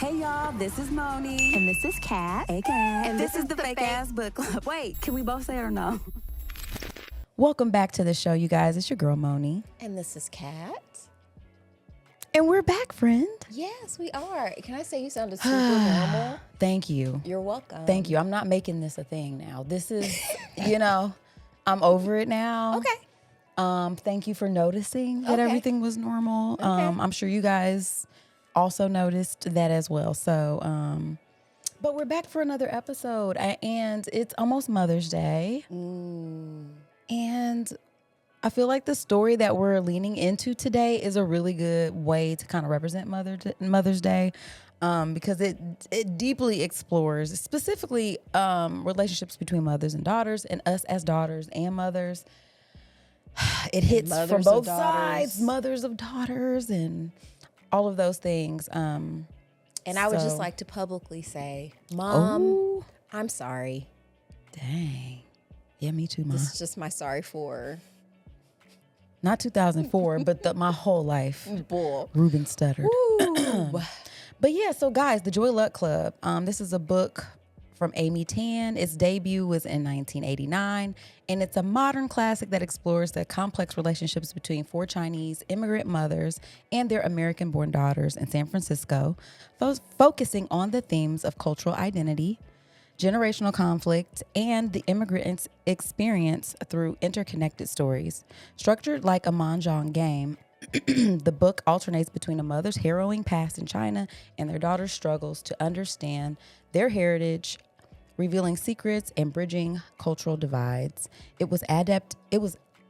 Hey y'all, this is Moni. And this is Kat. AKA. And this is the Fake Ass Book Club. Wait, can we both say it or no? Welcome back to the show, you guys. It's your girl, Moni. And this is Kat. And we're back, friend. Yes, we are. Can I say you sounded super normal? Thank you. You're welcome. Thank you. I'm not making this a thing now. This is, I'm over it now. Okay. Thank you for noticing that everything was normal. Okay. I'm sure you guys also noticed that as well. So, but we're back for another episode, and it's almost Mother's Day. And I feel like the story that we're leaning into today is a really good way to kind of represent Mother's Day, because it deeply explores specifically relationships between mothers and daughters, and us as daughters and mothers. It hits from both sides, mothers of daughters, and all of those things. And I would just like to publicly say, Mom, I'm sorry. Dang. Yeah, me too, Mom. This is just my sorry for. Not 2004, but my whole life. Bull. Ruben stuttered. Ooh. But yeah, so guys, The Joy Luck Club. This is a book from Amy Tan. Its debut was in 1989, and it's a modern classic that explores the complex relationships between four Chinese immigrant mothers and their American-born daughters in San Francisco, focusing on the themes of cultural identity, generational conflict, and the immigrant's experience through interconnected stories. Structured like a mahjong game, the book alternates between a mother's harrowing past in China and their daughter's struggles to understand their heritage, revealing secrets and bridging cultural divides. It was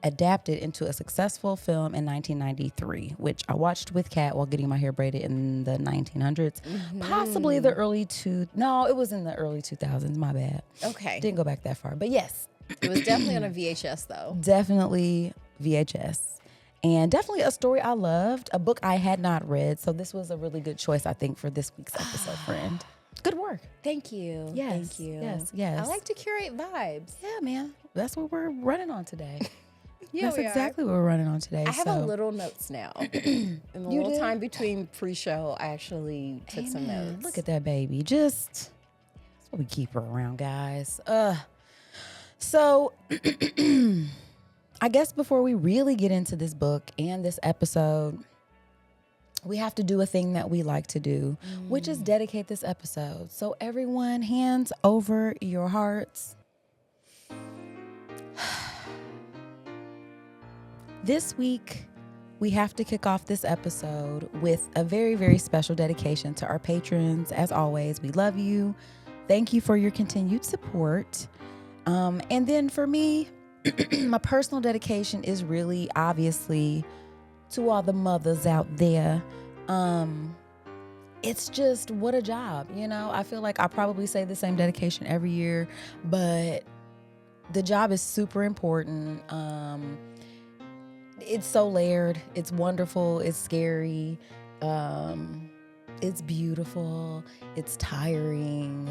adapted into a successful film in 1993, which I watched with Kat while getting my hair braided in the 1900s. Possibly the it was in the early 2000s, my bad. Okay. Didn't go back that far, but yes. It was definitely on a VHS, though. Definitely VHS. And definitely a story I loved, a book I had not read, so this was a really good choice, I think, for this week's episode, friend. Good work. Thank you. Yes. Thank you. Yes. I like to curate vibes. Yeah, man. That's what we're running on today. Yeah, That's exactly what we're running on today. I have a little notes now. In the little time between pre-show, I actually took some notes. Look at that baby. That's what we keep her around, guys. So I guess before we really get into this book and this episode, we have to do a thing that we like to do, which is dedicate this episode. So everyone, hands over your hearts. This week, we have to kick off this episode with a very, very special dedication to our patrons. As always, we love you. Thank you for your continued support. And then for me, my personal dedication is really obviously to all the mothers out there. It's just what a job, I feel like I probably say the same dedication every year, but the job is super important. It's so layered. It's wonderful. It's scary. It's beautiful. It's tiring.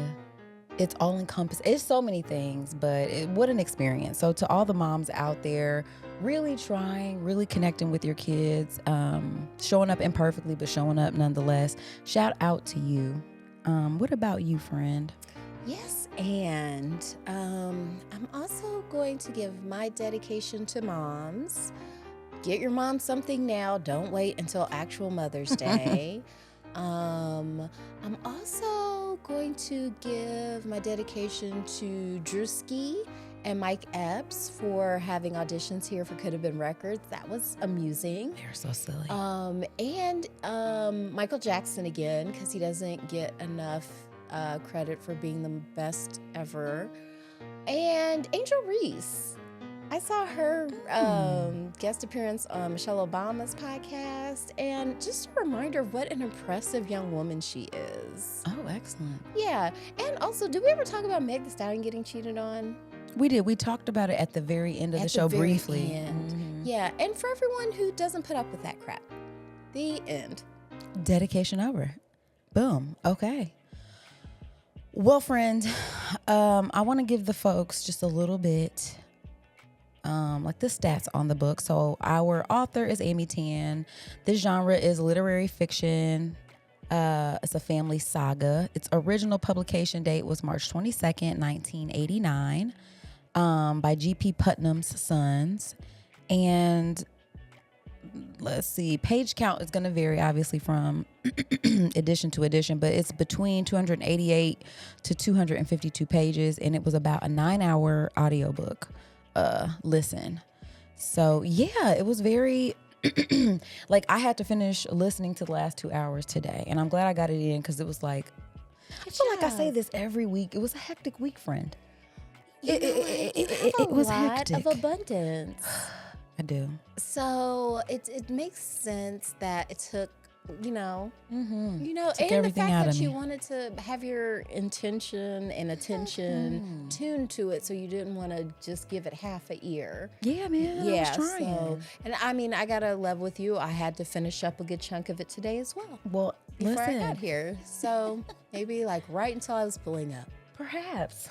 It's all encompassing. It's so many things, but what an experience. So to all the moms out there, really trying, really connecting with your kids, showing up imperfectly, but showing up nonetheless. Shout out to you. What about you, friend? Yes, and I'm also going to give my dedication to moms. Get your mom something now. Don't wait until actual Mother's Day. I'm also going to give my dedication to Drewski and Mike Epps for having auditions here for Could Have Been Records. That was amusing. They're so silly. And Michael Jackson again, because he doesn't get enough credit for being the best ever. And Angel Reese. I saw her guest appearance on Michelle Obama's podcast, and just a reminder of what an impressive young woman she is. Oh, excellent. Yeah. And also, did we ever talk about Meg Thee Stallion getting cheated on? We did. We talked about it at the very end of the show briefly. Mm-hmm. Yeah. And for everyone who doesn't put up with that crap, the end. Dedication over. Boom. Okay. Well, friend, I want to give the folks just a little bit like the stats on the book. So our author is Amy Tan. This genre is literary fiction. It's a family saga. Its original publication date was March 22nd, 1989, by G.P. Putnam's Sons. And let's see, page count is going to vary obviously from edition to edition, but it's between 288 to 252 pages, and it was about a 9-hour audiobook listen. So yeah, it was very like I had to finish listening to the last 2 hours today, and I'm glad I got it in because it was like, I feel like I say this every week. It was a hectic week, friend. It was hectic. Of abundance. I do. So it makes sense that it took, took and the everything fact out that of you me. wanted to have your intention and attention tuned to it, so you didn't want to just give it half a ear. Yeah, man. I was trying. And I mean, I gotta level with you. I had to finish up a good chunk of it today as well. Well, before listen. I got here, so maybe like right until I was pulling up. Perhaps.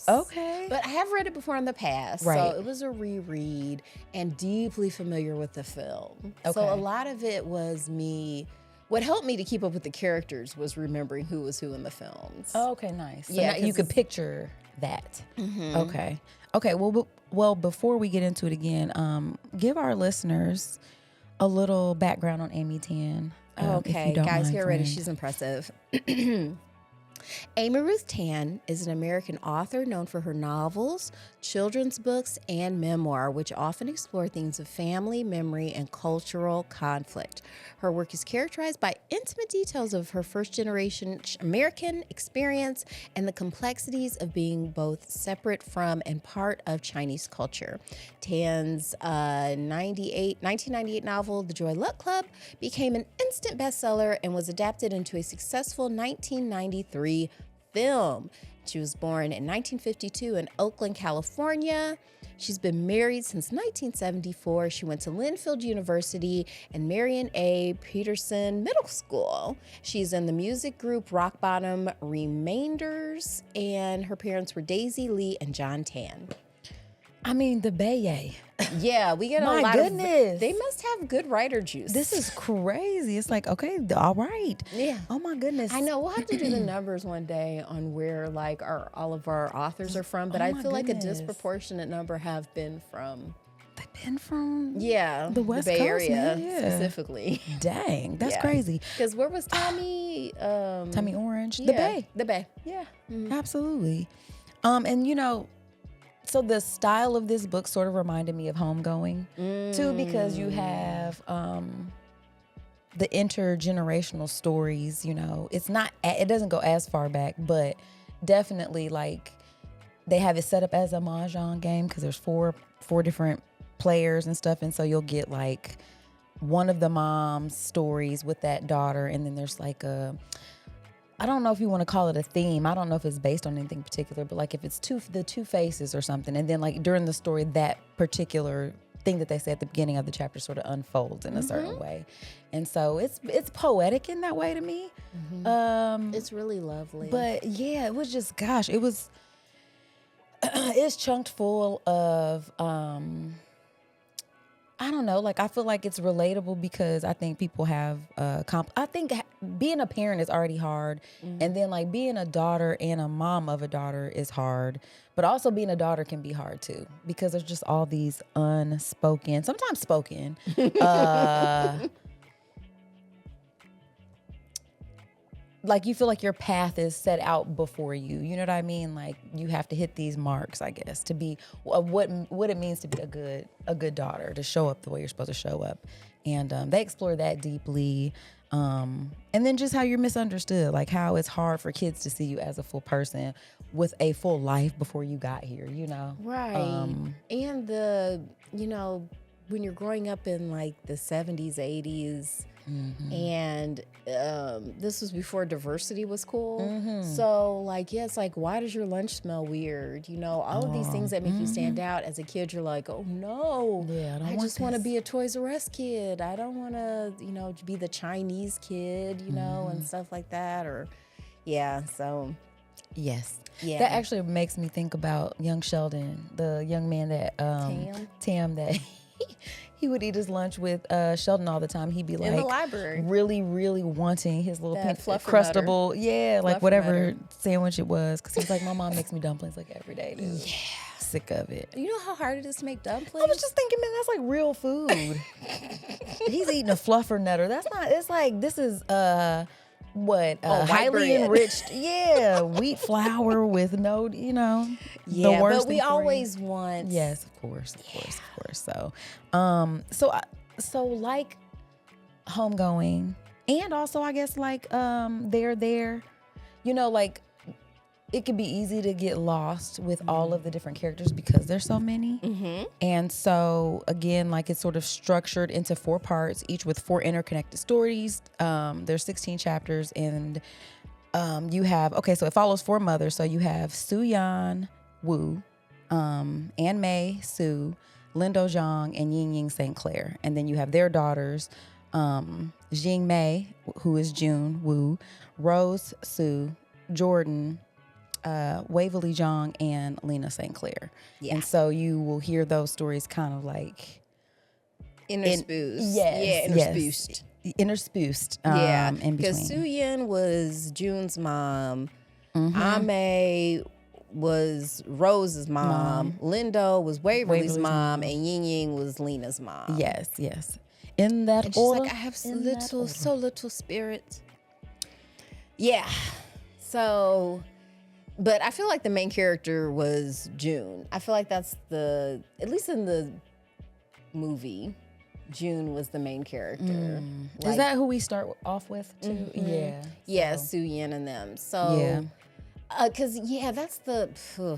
Okay. But I have read it before in the past. Right. So it was a reread and deeply familiar with the film. Okay. So a lot of it was me. What helped me to keep up with the characters was remembering who was who in the films. Oh, okay, nice. So Yeah, now you could picture that. Okay. Okay. Well, before we get into it again, give our listeners a little background on Amy Tan. Okay, if you don't guys, mind, get ready. friend. She's impressive. Amy Ruth Tan is an American author known for her novels, children's books, and memoir, which often explore themes of family, memory, and cultural conflict. Her work is characterized by intimate details of her first-generation American experience and the complexities of being both separate from and part of Chinese culture. Tan's 1998 novel, The Joy Luck Club, became an instant bestseller and was adapted into a successful 1993 film. She was born in 1952 in Oakland, California. She's been married since 1974. She went to Linfield University and Marion A. Peterson Middle School. She's in the music group Rock Bottom Remainders, and her parents were Daisy Lee and John Tan. I mean, the Baye. Yeah, we get a My lot goodness. of. They must have good writer juice. This is crazy. It's like, okay, all right. Yeah. Oh my goodness. I know we'll have to do the numbers one day on where like all of our authors are from, but Oh I my feel like a goodness. disproportionate number have been from They've been from the West Bay Coast, Area man, yeah. specifically. Dang, that's Yeah. crazy. Because where was Tommy? Tommy Orange, the yeah, Bay. The Bay. Yeah. Absolutely. And so the style of this book sort of reminded me of Homegoing too, because you have the intergenerational stories. It doesn't go as far back, but definitely like they have it set up as a mahjong game because there's four different players and stuff, and so you'll get like one of the mom's stories with that daughter, and then there's like I don't know if you want to call it a theme. I don't know if it's based on anything particular, but like if it's the two faces or something, and then like during the story, that particular thing that they say at the beginning of the chapter sort of unfolds in a certain way, and so it's poetic in that way to me. It's really lovely. But yeah, it was just it's chunked full of I don't know, like I feel like it's relatable because I think people have I think being a parent is already hard, and then like being a daughter and a mom of a daughter is hard, but also being a daughter can be hard too because there's just all these unspoken, sometimes spoken like you feel like your path is set out before you. You know what I mean? Like you have to hit these marks, I guess, to be what it means to be a good daughter, to show up the way you're supposed to show up. And they explore that deeply. And then just how you're misunderstood, like how it's hard for kids to see you as a full person with a full life before you got here, Right. And when you're growing up in like the 70s, 80s, and this was before diversity was cool. So like, yeah, it's like, why does your lunch smell weird? All of these things that make you stand out as a kid. You're like, oh no, Yeah, I just want to be a Toys R Us kid. I don't want to, be the Chinese kid, and stuff like that. Or so Yes. yeah. That actually makes me think about young Sheldon, the young man that Tam that he would eat his lunch with Sheldon all the time. He'd be like In the library. really, really wanting his little That crustable, like whatever Fluffernutter. sandwich it was. Because he's like, my mom makes me dumplings like every day, dude. Yeah. Sick of it. You know how hard it is to make dumplings? I was just thinking, man, that's like real food. He's eating a fluffernutter. That's not, it's like, this is, white highly bread. enriched, wheat flour with no, Yeah, the worst but we thing for you. always want. Yes, of course. So, so like homegoing, and also I guess like they're there, like it could be easy to get lost with all of the different characters because there's so many. Mm-hmm. And so again, like it's sort of structured into 4 parts, each with 4 interconnected stories. There's 16 chapters, and you have, so it follows 4 mothers. So you have Su Yan Wu, Anne May Su, Lindo Zhang, and Ying Ying St. Clair. And then you have their daughters, Jing Mei, who is June Wu, Rose Su, Jordan, Waverly Zhang, and Lena St. Clair. Yeah. And so you will hear those stories kind of like interspersed. Interspersed. In because between. Su Yin was June's mom. Mm-hmm. Ame was Rose's mom. Lindo was Waverly's mom, and Ying Ying was Lena's mom. Yes. In that and order. She's like, I have so little spirit. Yeah. So, but I feel like the main character was June. I feel like that's at least in the movie, June was the main character. Like, is that who we start off with too? Mm-hmm. Yeah. Yeah, Su Yin and them. So, because that's the, where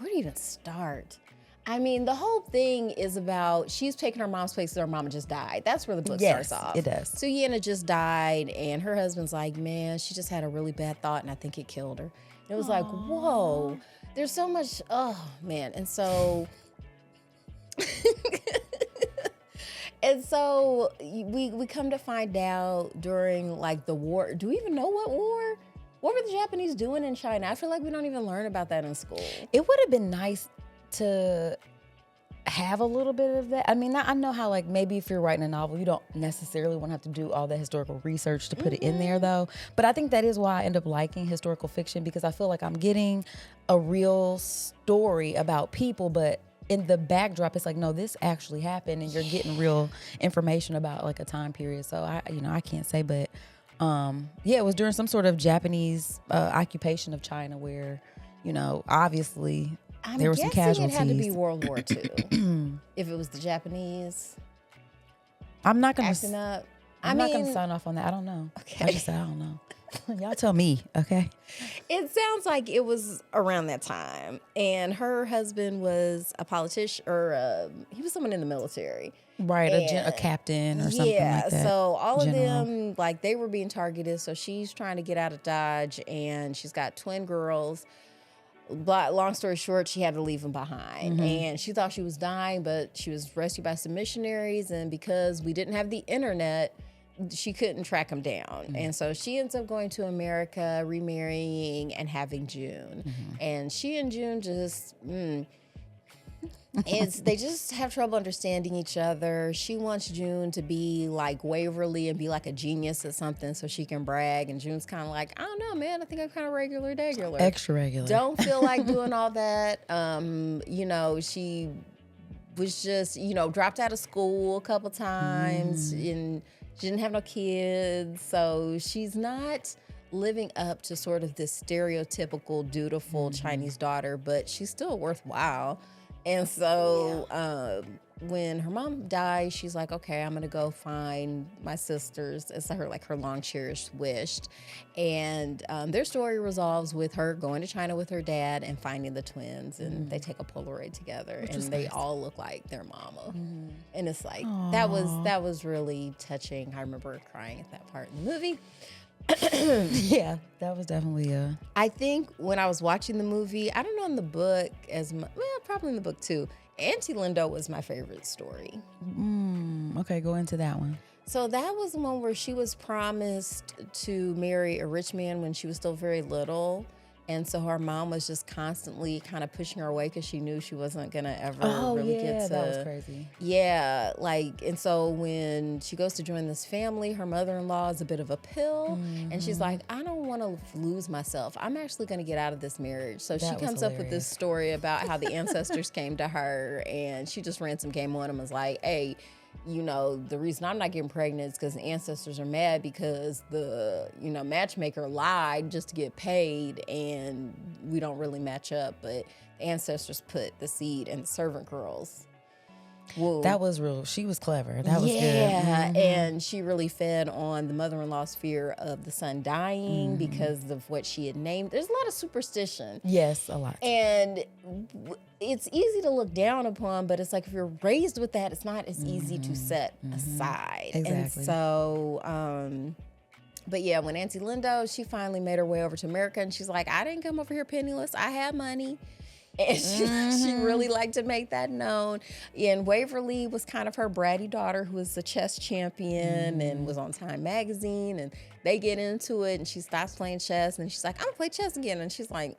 do you even start? I mean, the whole thing is about she's taking her mom's place because her mama just died. That's where the book starts off. It does. Su Yin had just died, and her husband's like, man, she just had a really bad thought, and I think it killed her. And it was like, whoa, there's so much, oh, man. And so, we come to find out during, like, the war. Do we even know what war? What were the Japanese doing in China? I feel like we don't even learn about that in school. It would have been nice to have a little bit of that. I mean, I know how, like, maybe if you're writing a novel, you don't necessarily want to have to do all the historical research to put it in there, though. But I think that is why I end up liking historical fiction, because I feel like I'm getting a real story about people, but in the backdrop, it's like, no, this actually happened, and you're getting real information about, like, a time period. So I can't say, but it was during some sort of Japanese occupation of China where, obviously there were some casualties. It had to be World War II if it was the Japanese. I'm not gonna acting up. I'm not gonna sign off on that. I don't know. Okay, I just said I don't know. Y'all tell me, okay? It sounds like it was around that time, and her husband was a politician, or he was someone in the military, right? A captain or something like that. So all of them, like, they were being targeted. So she's trying to get out of Dodge, and she's got twin girls. But long story short, she had to leave them behind. And she thought she was dying, but she was rescued by some missionaries. And because we didn't have the internet, she couldn't track them down. And so she ends up going to America, remarrying, and having June. And she and June just, they just have trouble understanding each other. She wants June to be like Waverly and be like a genius at something so she can brag. And June's kind of like, I don't know, man. I think I'm kind of regular. Extra regular. Don't feel like doing all that. She was just, dropped out of school a couple times and she didn't have no kids. So she's not living up to sort of this stereotypical, dutiful Chinese daughter, but she's still worthwhile. And so when her mom dies, she's like, okay, I'm going to go find my sisters. It's her long cherished wish. And their story resolves with her going to China with her dad and finding the twins. And they take a Polaroid together, and they all look like their mama. And it's like, that was really touching. I remember crying at that part in the movie. Yeah, that was definitely I think when I was watching the movie, I don't know in the book as much, well, probably in the book too, Auntie Lindo was my favorite story. Okay, go into that one. So that was the one where she was promised to marry a rich man when she was still very little. And so her mom was just constantly kind of pushing her away because she knew she wasn't going to ever really get to. That was crazy. Yeah, like, and so when she goes to join this family, her mother-in-law is a bit of a pill. And she's like, I don't want to lose myself. I'm actually going to get out of this marriage. So she comes up with this story about how the ancestors came to her, and she just ran some game on them and was like, hey, you know, the reason I'm not getting pregnant is because the ancestors are mad because the, you know, matchmaker lied just to get paid, and we don't really match up. But the ancestors put the seed in the servant girls. Whoa. That was real. She was clever. That was good. Yeah, and she really fed on the mother-in-law's fear of the son dying because of what she had named. There's a lot of superstition. Yes, a lot. And it's easy to look down upon, but it's like if you're raised with that, it's not as easy to set aside. Exactly. And so, but yeah, when Auntie Lindo, she finally made her way over to America, and she's like, I didn't come over here penniless. I had money. And she really liked to make that known. And Waverly was kind of her bratty daughter who was a chess champion and was on Time magazine. And they get into it, and she stops playing chess. And she's like, I'm going to play chess again. And she's like,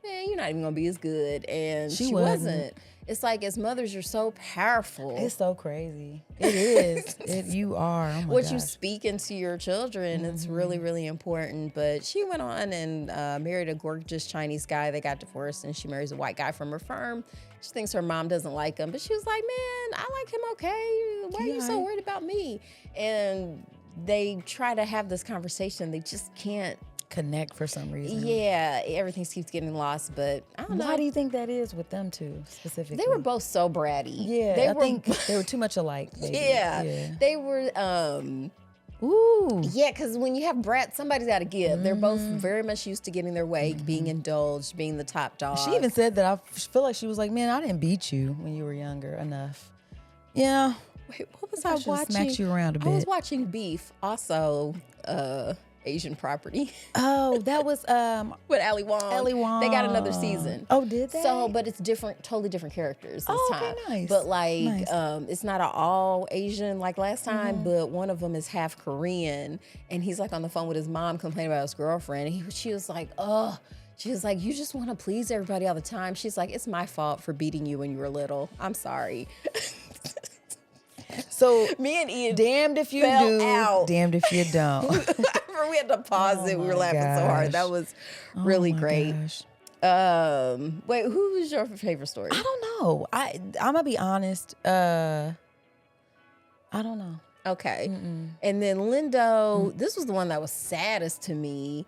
man, you're not even going to be as good. And she wasn't. It's like, as mothers, you're so powerful. It's so crazy. It is. You are. Oh my what gosh. you speak into your children, it's really, really important. But she went on and married a gorgeous Chinese guy. They got divorced, and she marries a white guy from her firm. She thinks her mom doesn't like him, but she was like, man, I like him okay. Why are you so worried about me? And they try to have this conversation. They just can't connect for some reason. Yeah, everything keeps getting lost, but I don't know. Why do you think that is with them two specifically? They were both so bratty. Yeah, I think they were too much alike. Maybe. Yeah, they were. Ooh. Yeah, because when you have brats, somebody's got to give. They're both very much used to getting their way, being indulged, being the top dog. She even said that I feel like she was like, man, I didn't beat you when you were younger enough. Yeah. Wait, what was I watching? Smacked you around a bit. I was watching Beef, also Asian property. Oh, that was with Ali Wong. They got another season. Oh, did they? So, but it's different, totally different characters this time. Okay, nice. But like, it's not an all Asian like last time, but one of them is half Korean, and he's like on the phone with his mom complaining about his girlfriend, and she was like, oh. She was like, you just want to please everybody all the time. She's like, it's my fault for beating you when you were little. I'm sorry. So me and Ian damned if you do, damned if you don't. We had to pause it. We were laughing so hard. That was really great. Wait, who was your favorite story? I don't know. I'm gonna be honest. I don't know. Okay. And then Lindo, this was the one that was saddest to me.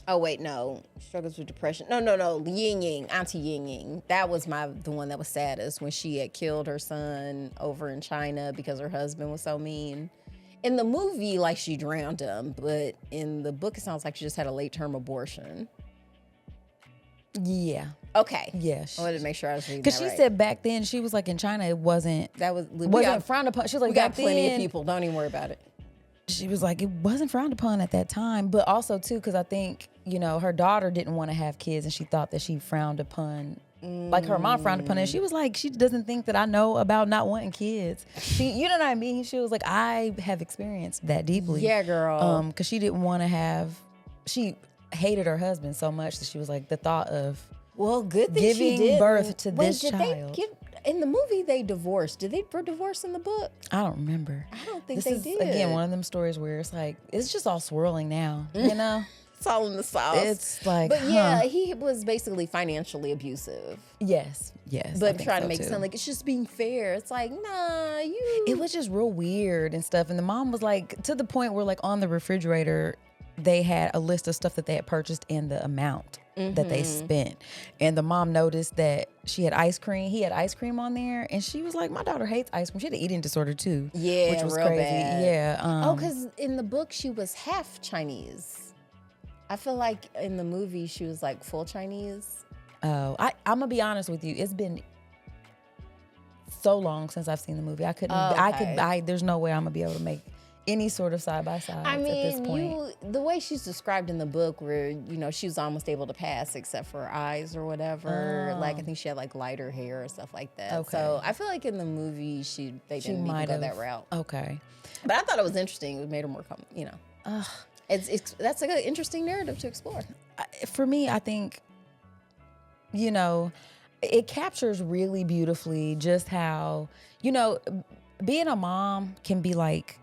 Oh wait, no. Struggles with depression. No. Ying Ying, Auntie Ying Ying. That was the one that was saddest when she had killed her son over in China because her husband was so mean. In the movie, like, she drowned him, but in the book, it sounds like she just had a late-term abortion. Yeah. Okay. Yeah. I wanted to make sure I was reading that because she said back then she was like in China, it wasn't frowned upon. She was like, we got plenty of people. Don't even worry about it. She was like, it wasn't frowned upon at that time, but also too because I think her daughter didn't want to have kids, and she thought that she frowned upon. Like her mom frowned upon it. She was like, she doesn't think that I know about not wanting kids. You know what I mean? She was like, I have experienced that deeply. Yeah, girl. Because she didn't want to have. She hated her husband so much that she was like, the thought of good thing she giving birth to this child. In the movie, they divorced. Did they divorce in the book? I don't remember. I don't think this they is, did. Again, one of them stories where it's like it's just all swirling now. You know. It's all in the sauce. It's like, but yeah, he was basically financially abusive. Yes. But trying to make it sound like it's just being fair. It's like, nah, It was just real weird and stuff. And the mom was like, to the point where like on the refrigerator, they had a list of stuff that they had purchased and the amount that they spent. And the mom noticed that she had ice cream. He had ice cream on there, and she was like, "My daughter hates ice cream." She had an eating disorder too. Yeah, which was real crazy. bad. Yeah. Because in the book she was half Chinese. I feel like in the movie she was like full Chinese. Oh, I'm gonna be honest with you. It's been so long since I've seen the movie. I couldn't. Okay. There's no way I'm gonna be able to make any sort of side by side. I mean, at this point. the way she's described in the book, where she was almost able to pass except for her eyes or whatever. Like I think she had like lighter hair or stuff like that. Okay. So I feel like in the movie they didn't even go that route. Okay. But I thought it was interesting. It made her more, That's an interesting narrative to explore. For me, I think, it captures really beautifully just how, being a mom can be like,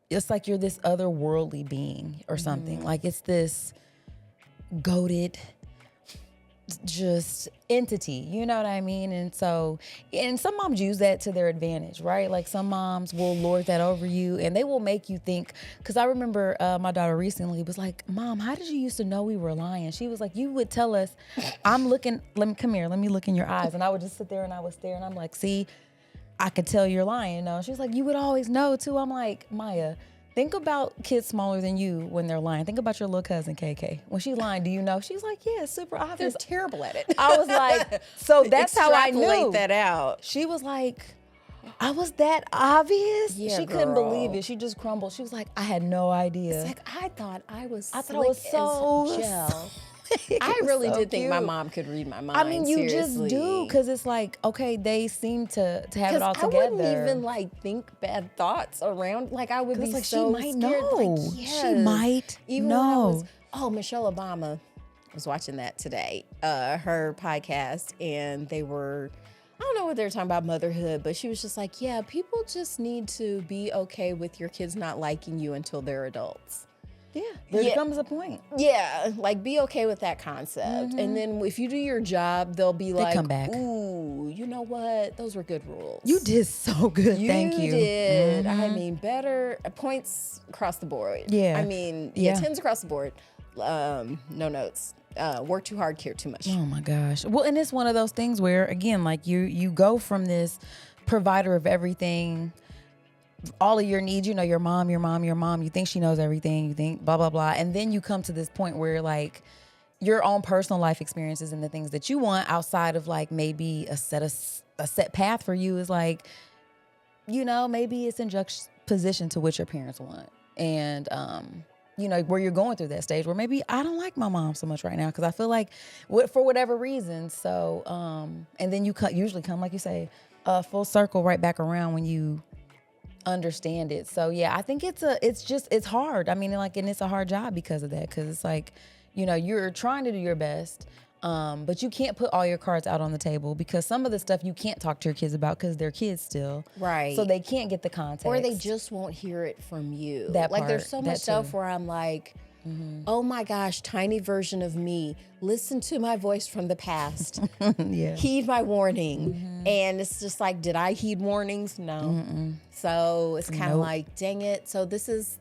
it's like you're this otherworldly being or something. Like it's this goated just entity, you know what I mean? And some moms use that to their advantage, right? Like some moms will lord that over you and they will make you think, because I remember my daughter recently was like, Mom, how did you used to know we were lying? She was like, you would tell us, I'm looking, come here, let me look in your eyes. And I would just sit there and I would stare and I'm like, see, I could tell you're lying. She was like, you would always know too. I'm like, Maya, think about kids smaller than you when they're lying. Think about your little cousin, KK. When she's lying, do you know? She's like, yeah, it's super obvious. They're terrible at it. I was like, so that's how I knew. Extrapolate that out. She was like, I was that obvious? Yeah, she couldn't girl. believe it. She just crumbled. She was like, I had no idea. It's like, I thought I was so gel. I really did think my mom could read my mind. I mean, you seriously. just do, because it's like, okay, they seem to have it all together. I wouldn't even think bad thoughts around. Like I would be like, so she might scared. know. Like, yes. She might even know. Michelle Obama. I was watching that today, her podcast, and they were, I don't know what they were talking about motherhood, but she was just like, yeah, people just need to be okay with your kids not liking you until they're adults. Yeah, there comes a point. Yeah, like be okay with that concept. And then if you do your job, they'll be like, come back. Ooh, you know what? Those were good rules. You did so good. Thank you. You did. I mean, better points across the board. Yeah. I mean, 10s across the board. No notes. Work too hard, care too much. Oh my gosh. Well, and it's one of those things where, again, like you go from this provider of everything, all of your needs, your mom, you think she knows everything, you think blah, blah, blah. And then you come to this point where like your own personal life experiences and the things that you want outside of like maybe a set path for you is like, maybe it's in juxtaposition to what your parents want. And, where you're going through that stage where maybe I don't like my mom so much right now because I feel like for whatever reason. So, and then you usually come, like you say, full circle right back around when you understand it. So yeah, I think it's hard. I mean, and it's a hard job because of that. Because it's like, you're trying to do your best, but you can't put all your cards out on the table because some of the stuff you can't talk to your kids about because they're kids still. Right. So they can't get the context. Or they just won't hear it from you. That part, there's so much stuff too. where I'm like, oh my gosh, tiny version of me, listen to my voice from the past. Yeah. Heed my warning. And it's just like, did I heed warnings? No. So it's kind of like, dang it. So this is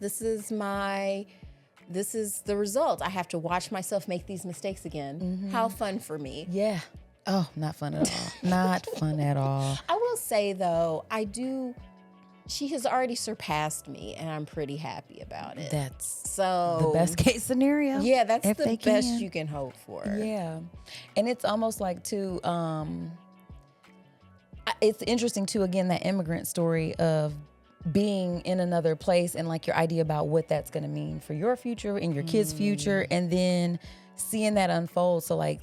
the result. I have to watch myself make these mistakes again. How fun for me. Yeah. Oh, not fun at all. Not fun at all. I will say though, she has already surpassed me, and I'm pretty happy about it. That's so the best case scenario. Yeah, that's if the best you can hope for. Yeah, and it's almost like too. It's interesting too. Again, that immigrant story of being in another place and like your idea about what that's going to mean for your future and your kids' future, and then seeing that unfold. So like,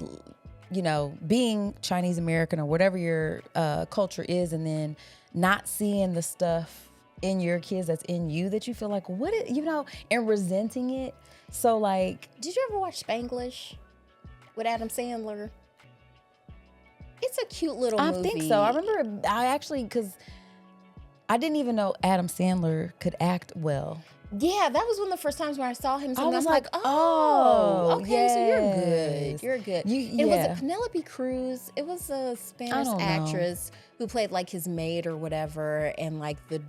being Chinese American or whatever your culture is, and then not seeing the stuff in your kids that's in you that you feel like, and resenting it. So like, did you ever watch Spanglish with Adam Sandler? It's a cute little movie. I think so. I remember because I didn't even know Adam Sandler could act well. Yeah, that was one of the first times when I saw him. I was like, oh, okay, so you're yes. good. You're good. Yeah. Was it Penelope Cruz? It was a Spanish actress who played like his maid or whatever, and like the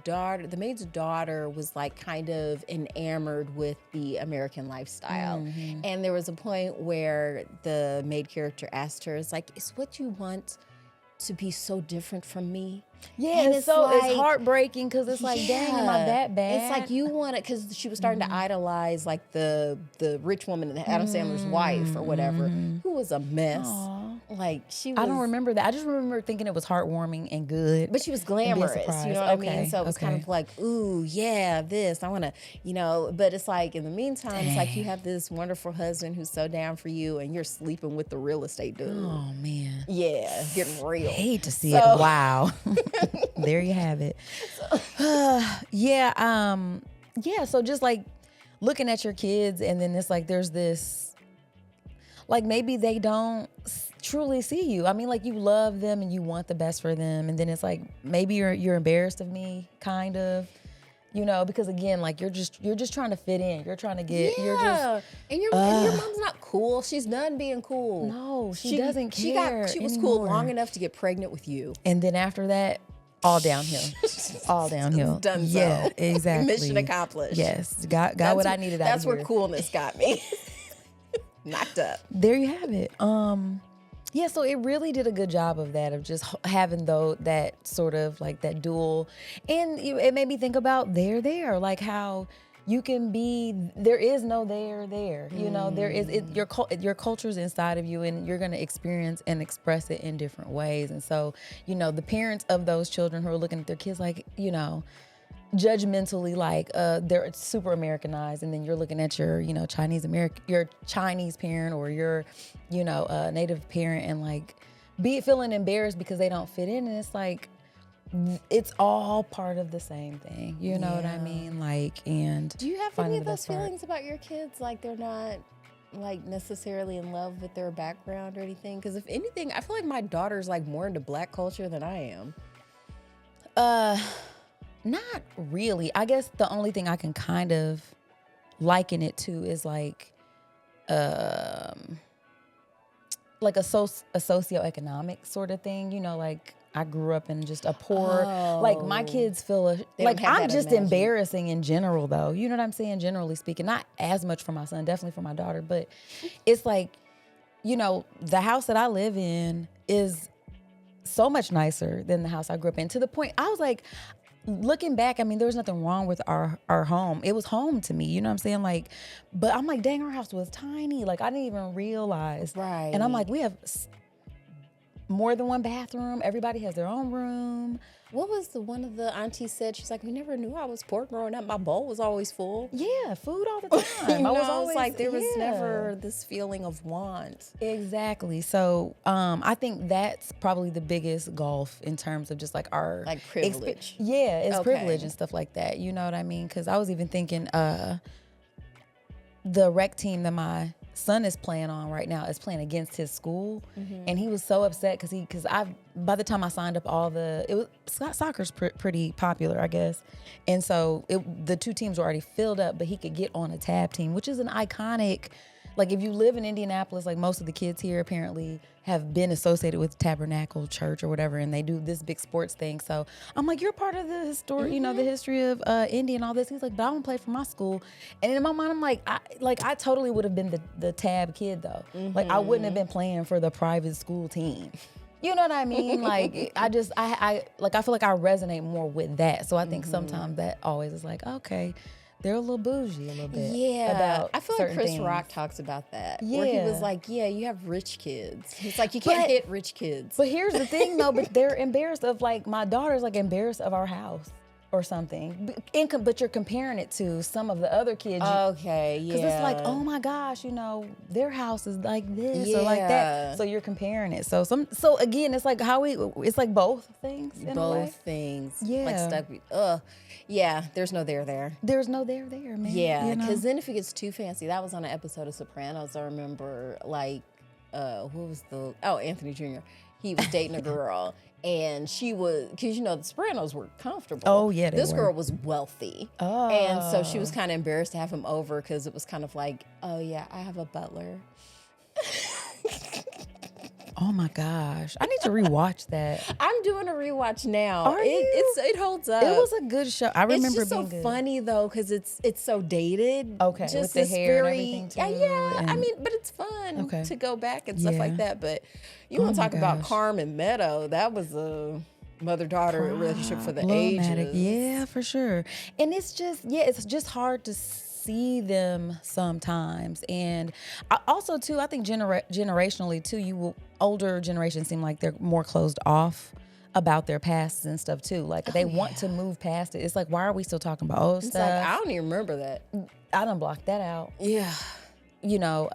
maid's daughter was like kind of enamored with the American lifestyle. And there was a point where the maid character asked her, "It's like, is what you want to be so different from me?" Yeah, and it's heartbreaking because it's like, dang, am I that bad? It's like you want it because she was starting to idolize like the rich woman, Adam Sandler's wife or whatever, who was a mess. Aww. Like she was, I don't remember that. I just remember thinking it was heartwarming and good. But she was glamorous, you know what I mean? So it was kind of like, ooh, yeah, this, I want to, but it's like in the meantime, it's like you have this wonderful husband who's so down for you and you're sleeping with the real estate dude. Oh, man. Yeah, getting real. I hate to see it. Wow. There you have it. Yeah. So just like looking at your kids, and then it's like there's this, like maybe they don't truly see you. I mean, like you love them and you want the best for them, and then it's like maybe you're embarrassed of me, kind of. You know, because again, like you're just trying to fit in. You're trying to get. Yeah. You're just. And your mom's not cool. She's done being cool. No, she doesn't care. She was anymore. cool long enough to get pregnant with you. And then after that, all downhill. All downhill. Done so. Yeah, exactly. Mission accomplished. Yes, got what I needed out of That's here. where coolness got me. Knocked up. There you have it. Yeah, so it really did a good job of that, of just having that sort of like that dual, and it made me think about there, like how you can be, there is no there, you know, there is, your culture's inside of you, and you're going to experience and express it in different ways. And so, you know, the parents of those children who are looking at their kids like, you know, judgmentally, like they're super Americanized, and then you're looking at your, you know, your Chinese parent or your, you know, native parent, and like feeling embarrassed because they don't fit in, and it's like it's all part of the same thing. You know what I mean? Like, and do you have any of those feelings about your kids? Like they're not like necessarily in love with their background or anything? Because if anything, I feel like my daughter's like more into Black culture than I am. Not really. I guess the only thing I can kind of liken it to is like a socioeconomic sort of thing. You know, like I grew up in just a poor, like my kids feel like I'm just embarrassing in general, though. You know what I'm saying? Generally speaking, not as much for my son, definitely for my daughter, but it's like, you know, the house that I live in is so much nicer than the house I grew up in, to the point I was like, looking back, I mean, there was nothing wrong with our home. It was home to me, you know what I'm saying? Like, but I'm like, dang, our house was tiny. Like, I didn't even realize. Right. And I'm like, we have more than one bathroom. Everybody has their own room. What was one of the aunties said? She's like, we never knew I was poor growing up. My bowl was always full. Yeah, food all the time. You know, I was always like there was never this feeling of want. Exactly. So I think that's probably the biggest gulf in terms of just like our like privilege. It's privilege and stuff like that. You know what I mean? Because I was even thinking the rec team that my son is playing on right now is playing against his school, and he was so upset because by the time I signed up soccer's pretty popular, I guess, and so the two teams were already filled up, but he could get on a tab team, which is an iconic. Like if you live in Indianapolis, like most of the kids here apparently have been associated with Tabernacle Church or whatever, and they do this big sports thing. So I'm like, you're part of the history, you know, the history of Indy and all this. He's like, but I don't play for my school. And in my mind, I'm like, I totally would have been the tab kid though. Like I wouldn't have been playing for the private school team. You know what I mean? Like I feel like I resonate more with that. So I think sometimes that always is like, okay, they're a little bougie a little bit. Yeah. I feel like Chris things. Rock talks about that. Yeah. Where he was like, yeah, you have rich kids. It's like, you can't hit rich kids. But here's the thing though, but they're embarrassed of like, my daughter's like embarrassed of our house or something. But you're comparing it to some of the other kids. Okay, yeah. Because it's like, oh my gosh, you know, their house is like this or like that. So you're comparing it. So again, it's like it's like both things in a way. Both things. Yeah. Like stuck. Yeah, there's no there. There's no there, man. Yeah, because then if it gets too fancy, that was on an episode of Sopranos. I remember, like, Anthony Jr. He was dating a girl, and she was, because you know the Sopranos were comfortable. Oh yeah, this girl was wealthy, and so she was kind of embarrassed to have him over because it was kind of like, oh yeah, I have a butler. Oh my gosh, I need to rewatch that. I'm doing a rewatch now. Are you? It holds up. It was a good show. I remember it's just being so good. funny though because it's so dated. Okay, just with the hair and everything too. Yeah. I mean, but it's fun to go back and stuff like that. But you want to talk about Carmen Meadow? That was a mother-daughter relationship for the ages. Yeah, for sure. And it's just hard to see them sometimes. And also too, I think generationally too, older generations seem like they're more closed off about their pasts and stuff too. Like they want to move past it. It's like, why are we still talking about old stuff? Like, I don't even remember that. I done blocked that out. Yeah. You know,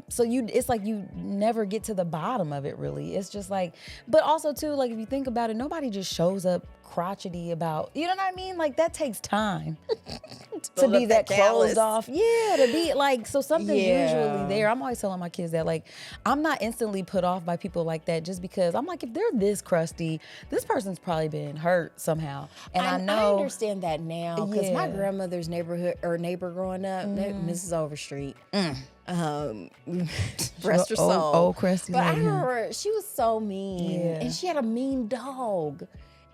so it's like you never get to the bottom of it really. It's just like, but also too, like if you think about it, nobody just shows up crotchety about, you know what I mean? Like that takes time to build be up that that callus. closed off. Yeah, to be like, so something's Yeah. usually there. I'm always telling my kids that, like, I'm not instantly put off by people like that just because I'm like, if they're this crusty, this person's probably been hurt somehow. And I I know. understand that now because my Yeah. grandmother's neighbor growing up, Mrs. Overstreet. Rest her soul. Old crusty But I lady, huh? remember she was so mean, Yeah. and she had a mean dog.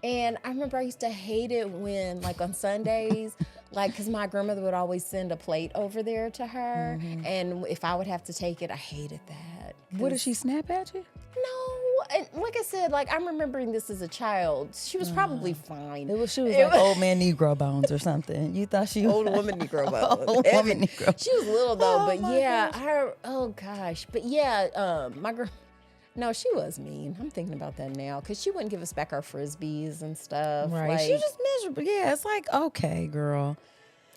And I remember I used to hate it when, like, on Sundays, like, because my grandmother would always send a plate over there to her, and if I would have to take it, I hated that. What, did she snap at you? No, and like I said, like, I'm remembering this as a child. She was probably fine. She was like old man Negro bones or something. You thought she was Old woman Negro bones. Old woman Negro. She was little though, Oh but my yeah, but yeah, my girl. No, she was mean. I'm thinking about that now because she wouldn't give us back our frisbees and stuff. Right. Like, She was just miserable. Yeah, it's like, okay, girl.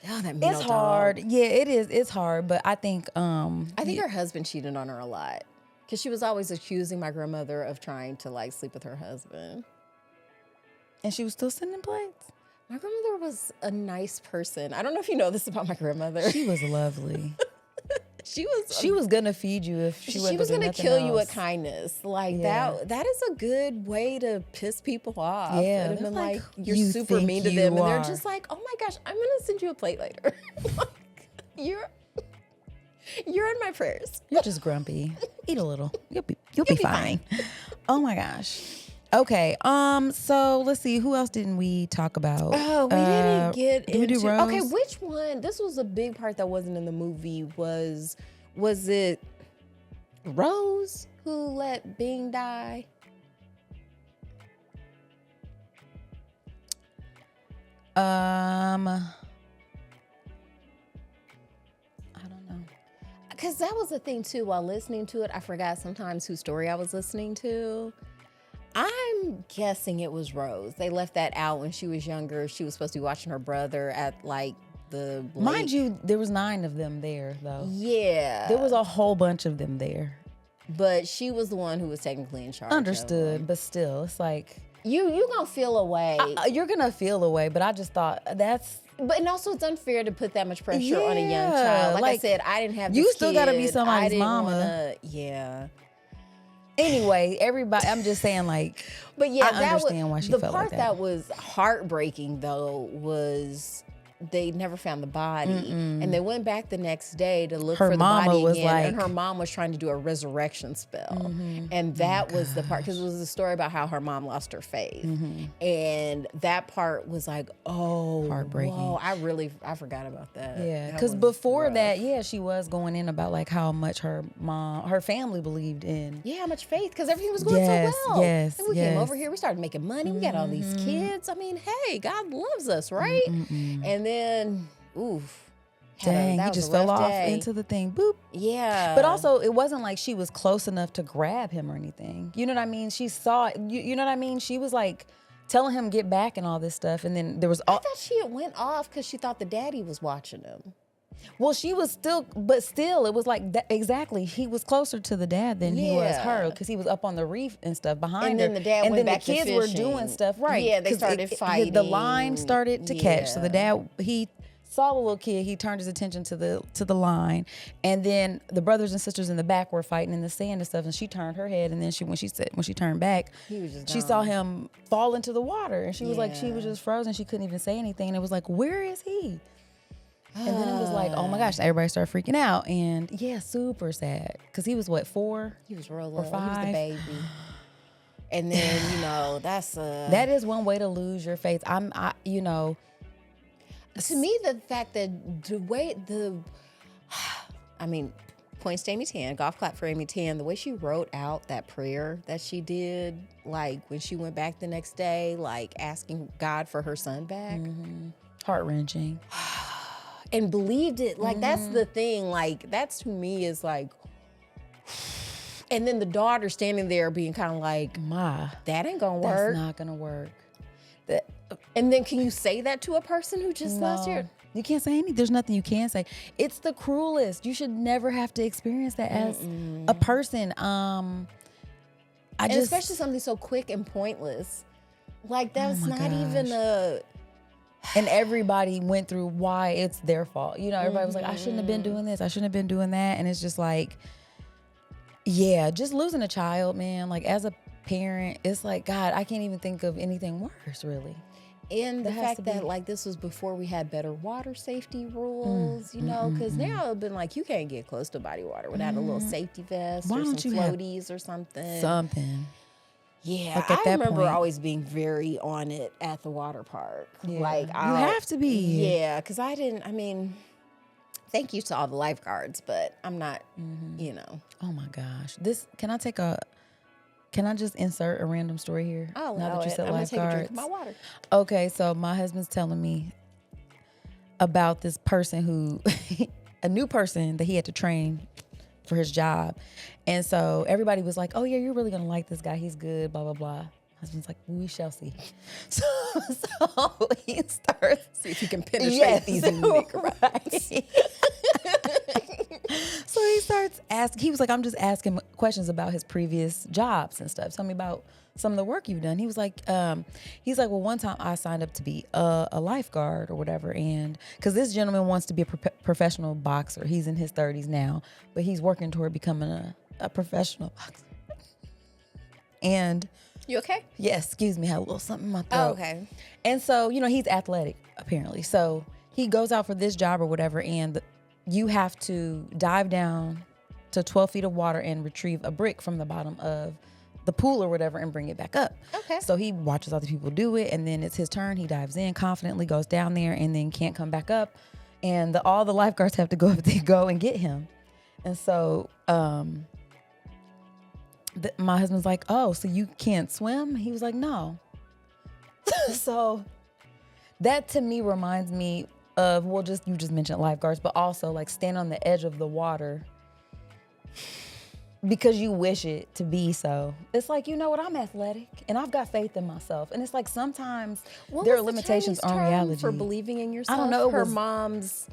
oh, that mean It's old hard. dog. Yeah, it is. It's hard, but I think I think her husband cheated on her a lot because she was always accusing my grandmother of trying to like sleep with her husband. and she was still sending plates. My grandmother was a nice person. I don't know if you know this about my grandmother. She was lovely. She was gonna feed you if she wasn't was gonna gonna do kill nothing you with else. kindness. Like Yeah. that is a good way to piss people off. Yeah, And they're then like, like you're "You super think mean to you them, and are." they're just like, "Oh my gosh, I'm gonna send you a plate later." Like, you're in my prayers. You're just grumpy. Eat a little. You'll be fine. Oh my gosh. Okay. So let's see. Who else didn't we talk about? Oh, we didn't get did we do into. Rose? Okay, which one? This was a big part that wasn't in the movie. Was it Rose who let Bing die? I don't know. Because that was the thing too. While listening to it, I forgot sometimes whose story I was listening to. I'm guessing it was Rose. They left that out when she was younger. She was supposed to be watching her brother at like the lake. Mind you, there was 9 of them there though. Yeah. There was a whole bunch of them there. But she was the one who was technically in charge. Understood, but still, it's like You gonna feel away. you're gonna feel away. But I just thought that's. But and also it's unfair to put that much pressure on a young Yeah, child. Like I like, said, I didn't have this you still gotta be kid. somebody's I didn't mama. Yeah. Anyway, everybody. I'm just saying, like. But yeah, I that understand was, why she the felt part like that. was heartbreaking though was they never found the body, and they went back the next day to look Her for the mama body was again, and like- her mom was trying to do a resurrection spell, and that was the part because it was a story about how her mom lost her faith, and that part was like, oh, Heartbreaking. whoa, I forgot about that. Yeah, That because was before rough. that, yeah, she was going in about like how much her family believed in. Yeah, how much faith? Because everything was going Yes, so well. yes, And we came yes. over here, we started making money, we got all these kids. I mean, hey, God loves us, right? And then, oof. Dang, that he was just a fell rough off day. into the thing. Boop. Yeah. But also, it wasn't like she was close enough to grab him or anything. You know what I mean? She saw it. You know what I mean? She was like telling him get back and all this stuff. And then there was I thought she had went off because she thought the daddy was watching him. well, she was still, but still, it was like exactly. He was closer to the dad than he was Yeah. her because he was up on the reef and stuff behind And her. then the dad and went then back the to kids were fishing. doing stuff right. Yeah, they 'cause started The fighting. line started to catch. So the Yeah. dad he saw the little kid. He turned his attention to the line, and then the brothers and sisters in the back were fighting in the sand and stuff. And she turned her head, and then when she turned back, He was just she gone. saw him fall into the water, and she was like, she was Yeah. just frozen. She couldn't even say anything, and it was like, where is he? And then it was like, oh my gosh, everybody started freaking out. And yeah, super sad. Because he was what, 4? He was real Or little. He was the 5. baby. And then, that's That is one way to lose your faith. to me, the fact that points to Amy Tan, golf clap for Amy Tan, the way she wrote out that prayer that she did, like when she went back the next day, like asking God for her son back. heart-wrenching. And believed it. Like, that's the thing. Like, that's to me is like, and then the daughter standing there being kind of like, Ma, that ain't gonna that's work. not going to work. And then can you say that to a person who just lost your... You can't say anything. There's nothing you can say. It's the cruelest. You should never have to experience that as a person. And especially something so quick and pointless. Like, that's my not even gosh. a... And everybody went through why it's their fault. You know, everybody was like, I shouldn't have been doing this. I shouldn't have been doing that. And it's just like, yeah, just losing a child, man. Like, as a parent, it's like, God, I can't even think of anything worse, really. And the That has fact to that, be- like, this was before we had better water safety rules, you know, because now it's been like, you can't get close to body water without a little safety vest Why or don't some you have floaties or something. Something. Yeah, Like, at I that remember point- always being very on it at the water park. Yeah. Like, You I'll- have to be. Yeah, because I mean, thank you to all the lifeguards, but I'm not, you know. Oh my gosh. Can I just insert a random story here? Oh, now that you said I'm going to take a drink lifeguards. of my water. Okay, so my husband's telling me about this person who, a new person that he had to train for his job. And so everybody was like, oh yeah, you're really gonna like this guy. He's good, blah, blah, blah. Husband's like, we shall see. So he starts. See if you can penetrate these knickerbockers. Right. So he starts asking, he was like, I'm just asking questions about his previous jobs and stuff. Tell me about some of the work you've done. He was like, well, one time I signed up to be a lifeguard or whatever. And because this gentleman wants to be a professional boxer. He's in his 30s now, but he's working toward becoming a professional boxer. And You okay? yes, excuse me, had a little something in my throat. Oh, okay. And so, you know, he's athletic, apparently. So he goes out for this job or whatever, and you have to dive down to 12 feet of water and retrieve a brick from the bottom of the pool or whatever and bring it back up. Okay. So he watches other people do it, and then it's his turn. He dives in confidently, goes down there, and then can't come back up. And all the lifeguards have to go and get him. And so my husband's like, oh, so you can't swim? He was like, no. So that to me reminds me of, well, you just mentioned lifeguards, but also like stand on the edge of the water because you wish it to be so. It's like, you know what, I'm athletic and I've got faith in myself. And it's like sometimes there are limitations on reality. For believing in yourself. I don't know. Her mom's.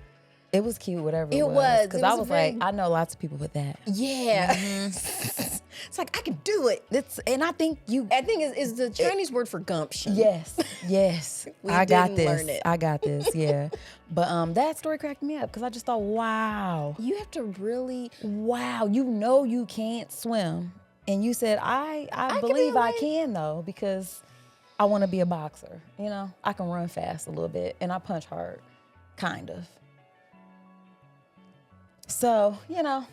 It was cute, whatever it It was. was. Because It I was was very- like, I know lots of people with that. Yeah. It's like, I can do it. And I think I think is the Chinese word for gumption. Yes. We I got didn't this. learn it. I got this, yeah. But that story cracked me up because I just thought, wow, You have to really. you know you can't swim. And you said, I believe I can though, because I want to be a boxer. You know, I can run fast a little bit and I punch hard, kind of. So, you know,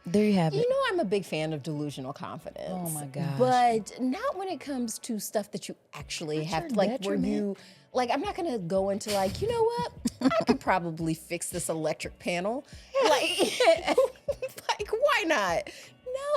there you have it. You know, I'm a big fan of delusional confidence. Oh my gosh. But not when it comes to stuff that you actually What's have your to, like, where detriment? you, like, I'm not gonna go into like, you know what? I could probably fix this electric panel. Like, like, why not?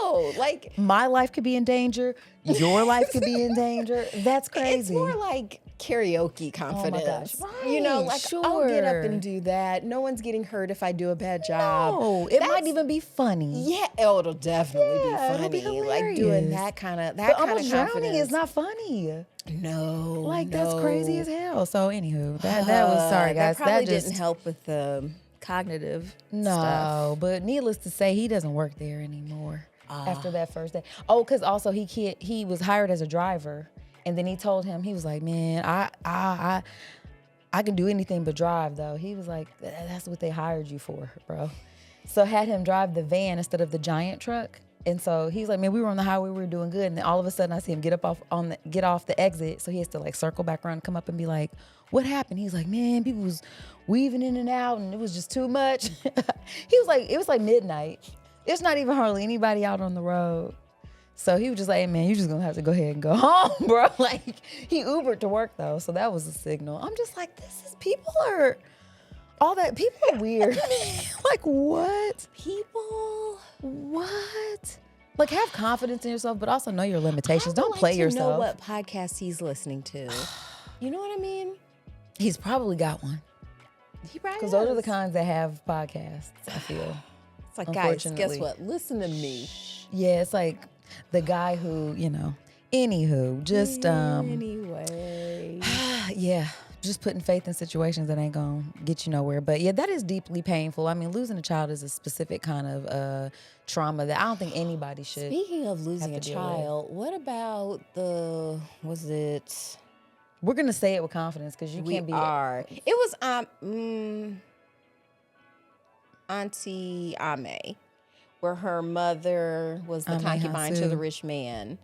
No, like, My life could be in danger. Your life could be in danger. That's crazy. it's more like karaoke confidence. gosh. You know, Right, like, I'll get up sure. and do that. No one's getting hurt if I do a bad job. Oh, it might That's- even be funny. Yeah, oh, it'll definitely Yeah, it'll be be funny. Like doing hilarious. that kind of But confidence. almost drowning is not funny. No, Like that's no. crazy as hell. So anywho, that was sorry guys. That probably just didn't help with the cognitive no. stuff. But needless to say, he doesn't work there anymore after that first day. Oh, because also he was hired as a driver, and then he told him he was like, man, I can do anything but drive though. He was like, that's what they hired you for, bro. So had him drive the van instead of the giant truck. And so he's like, man, we were on the highway, we were doing good. And then all of a sudden I see him get off the exit. So he has to like circle back around, come up and be like, what happened? He's like, man, people was weaving in and out and it was just too much. He was like, it was like midnight. It's not even hardly anybody out on the road. So he was just like, hey, man, you're just gonna have to go ahead and go home, bro. Like he Ubered to work though. So that was a signal. I'm just like, people are weird. Like what? What? Like have confidence in yourself, but also know your limitations. I would Don't like play to yourself. know what podcast he's listening to. You know what I mean? He's probably got one. He probably Because those are the does. kinds that have podcasts, I feel. It's like, guys, guess unfortunately. what? Listen to me. Yeah, it's like the guy who, anywho, just Anyway. yeah, just putting faith in situations that ain't gonna get you nowhere. But yeah, that is deeply painful. I mean, losing a child is a specific kind of trauma that I don't think anybody should. Speaking of losing a deal child, what about was it? We're gonna say it with confidence because you can't be. It was Auntie Ame, where her mother was the concubine to the rich man.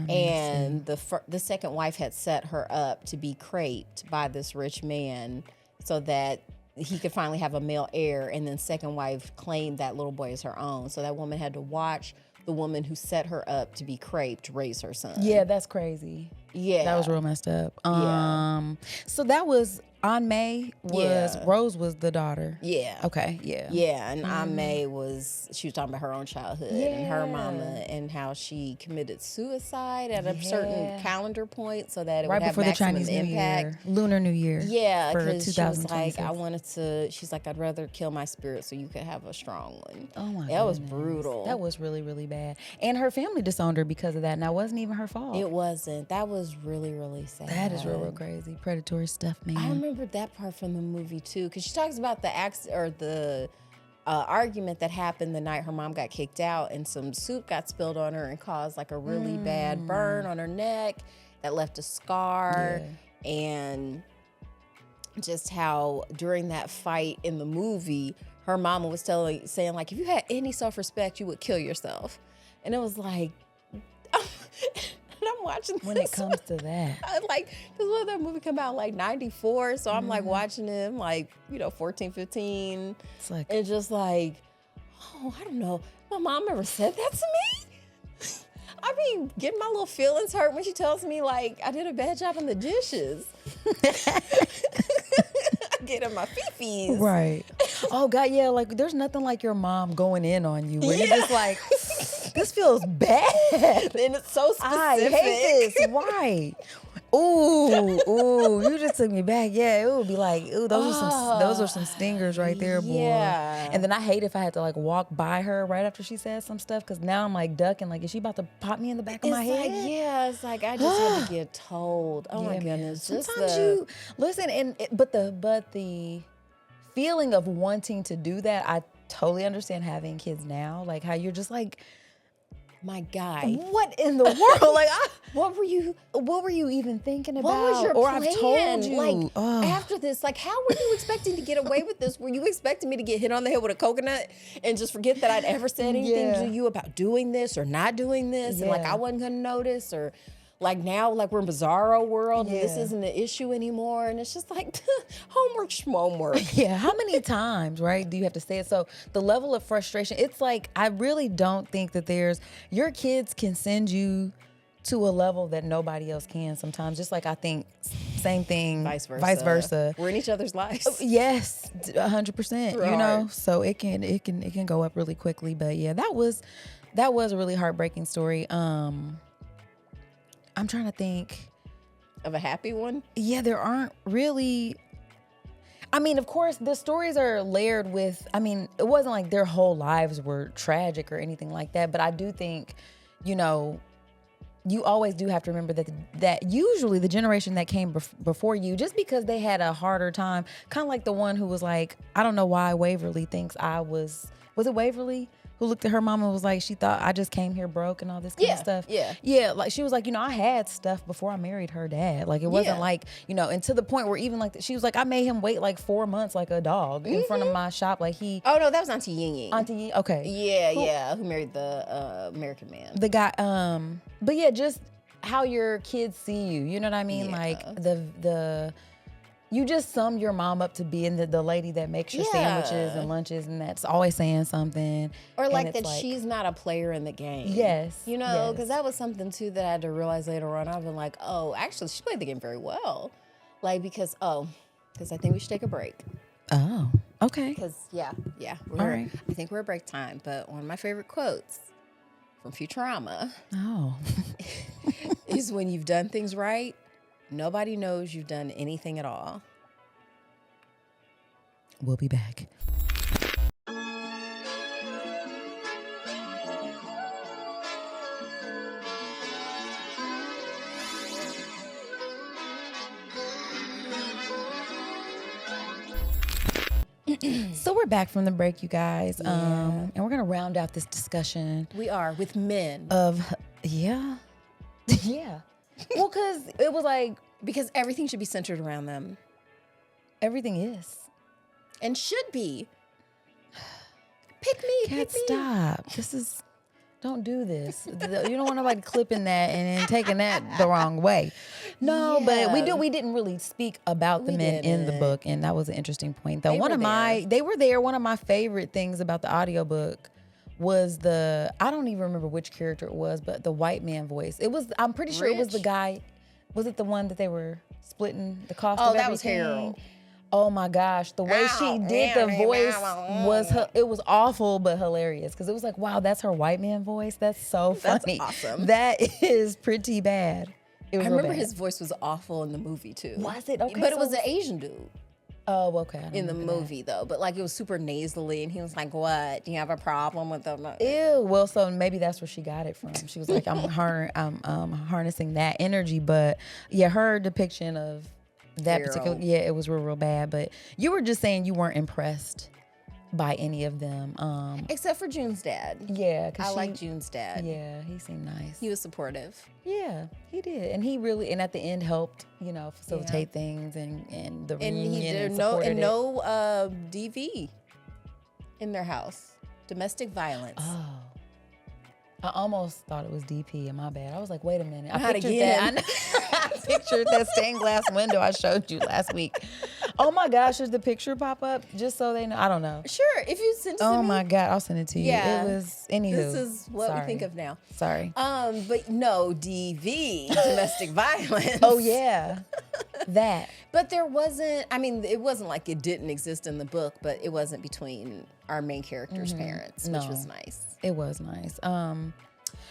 And the second wife had set her up to be craped by this rich man so that he could finally have a male heir. And then second wife claimed that little boy as her own. So that woman had to watch the woman who set her up to be craped raise her son. Yeah, that's crazy. Yeah. That was real messed up. So that was Aunt May Rose was the daughter. Yeah. Okay, yeah. Yeah, and Aunt May she was talking about her own childhood and her mama and how she committed suicide at a certain calendar point so that it right would have before the maximum Chinese impact. New Year, Lunar New Year. Yeah, for because she was 2026. like, she's like, I'd rather kill my spirit so you could have a strong one. Oh my god. That was brutal. That was really, really bad. And her family disowned her because of that. Now, it wasn't even her fault. It wasn't. That was really, really sad. That is real, real crazy. Predatory stuff, man. I remember that part from the movie too, because she talks about the argument that happened the night her mom got kicked out, and some soup got spilled on her and caused like a really bad burn on her neck that left a scar, and just how during that fight in the movie, her mama was saying like, if you had any self-respect, you would kill yourself, and it was like. And I'm watching this. When it comes to that. Like, because that movie come out like 94, so I'm like watching him like, 14, 15. It's like, and just like, oh, I don't know. My mom ever said that to me? I mean, getting my little feelings hurt when she tells me like I did a bad job in the dishes. Getting my fifis. Right. Oh God, yeah, like there's nothing like your mom going in on you when you're just like, this feels bad. And it's so specific. I hate this. Why? Ooh, you just took me back. Yeah, it would be like, ooh, those are some stingers right there, boy. Yeah. And then I hate if I had to like walk by her right after she said some stuff, because now I'm like ducking, like, is she about to pop me in the back of my head? It's like I just had to get told. Oh my goodness. Sometimes you listen, but the feeling of wanting to do that, I totally understand having kids now. Like how you're just like, my guy, what in the world? Like, what were you even thinking about? What was your plan? I've told you. Like, after this, like, how were you expecting to get away with this? Were you expecting me to get hit on the head with a coconut and just forget that I'd ever said anything to you about doing this or not doing this? And like, I wasn't gonna notice, or like now, like we're in bizarro world and this isn't an issue anymore. And it's just like homework, schmomework. Yeah. How many times, right, do you have to say it? So the level of frustration, it's like, I really don't think that your kids can send you to a level that nobody else can sometimes. Just like I think same thing, vice versa. We're in each other's lives. Yes, 100%, so it can go up really quickly. But yeah, that was a really heartbreaking story. I'm trying to think of a happy one. Yeah, there aren't really. I mean, of course, the stories are layered with, I mean, it wasn't like their whole lives were tragic or anything like that. But I do think, you always do have to remember that usually the generation that came before you, just because they had a harder time, kind of like the one who was like, I don't know why Waverly thinks was it Waverly? Who looked at her mama and was like, she thought I just came here broke and all this kind of stuff. Yeah. Like she was like, I had stuff before I married her dad. Like it wasn't like, and to the point where even like, she was like, I made him wait like 4 months like a dog in front of my shop. Like Oh no, that was Auntie Ying Ying. Auntie Ying, okay. Yeah, who married the American man. The guy, but yeah, just how your kids see you. You know what I mean? Yeah. Like you just sum your mom up to being the lady that makes your sandwiches and lunches, and that's always saying something. Or like that she's not a player in the game. Yes. Because that was something too that I had to realize later on. I've been like, oh, actually she played the game very well. Like, because I think we should take a break. Oh, okay. Because, yeah. All right. I think we're at break time. But one of my favorite quotes from Futurama is when you've done things right, nobody knows you've done anything at all. We'll be back. So we're back from the break, you guys. Yeah. And we're gonna round out this discussion We are with men. of yeah. Well, cause it was like Because everything should be centered around them. everything is. And should be. Pick me, Kat, pick me. stop. Don't do this. You don't want nobody clipping that and then taking that the wrong way. No, but Yeah. we didn't really speak about the We men in the didn't. book, and that was an interesting point. Though They were they were there. One of my favorite things about the audiobook was I don't even remember which character it was, but the white man voice. I'm pretty sure it was the Rich? guy. Was it the one that they were splitting the cost Oh, of that was everything? Harold. Oh my gosh, the way she did the voice it was awful but hilarious because it was like, wow, that's her white man voice. That's so That's funny. awesome. That is pretty bad. It was I real remember bad. his voice was awful in the movie too. Was it? Okay, But it so- was an Asian dude Oh, okay. I don't in the remember that. movie though. But like it was super nasally and he was like, "What? Do you have a problem with them?" Ew. Well, so maybe that's where she got it from. She was like, I'm harnessing that energy. But yeah, her depiction of that Harold. particular, it was real bad. But you were just saying you weren't impressed by any of them. Except for June's dad. Yeah, because I like June's dad. Yeah, he seemed nice. He was supportive. Yeah, he did, and he really, and at the end helped, facilitate things and the And reunion he did and no supported and it. no DV in their house. Domestic violence. Oh, I almost thought it was DP. In my bad. I was like, wait a minute. I Not pictured again. that. I pictured that stained glass window I showed you last week. Oh my gosh, does the picture pop up just so they know? I don't know. Sure, if you send it to Oh me. my God, I'll send it to you. Yeah. It was anywho. This is what we Sorry. think of now. Sorry. But no, DV, domestic violence. Oh yeah, that. But there wasn't, I mean, it wasn't like it didn't exist in the book, but it wasn't between our main character's parents, which was nice. It was nice.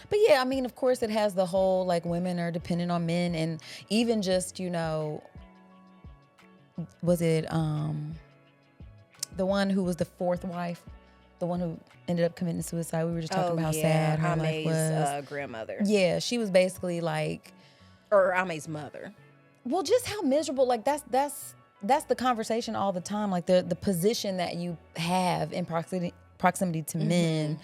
But yeah, I mean, of course, it has the whole like women are dependent on men, and even just was it the one who was the fourth wife, the one who ended up committing suicide? We were just talking about how sad her life was. Ame's grandmother. Yeah, she was basically like, Or Ame's mother. well, just how miserable. Like that's the conversation all the time. Like the position that you have in proximity to men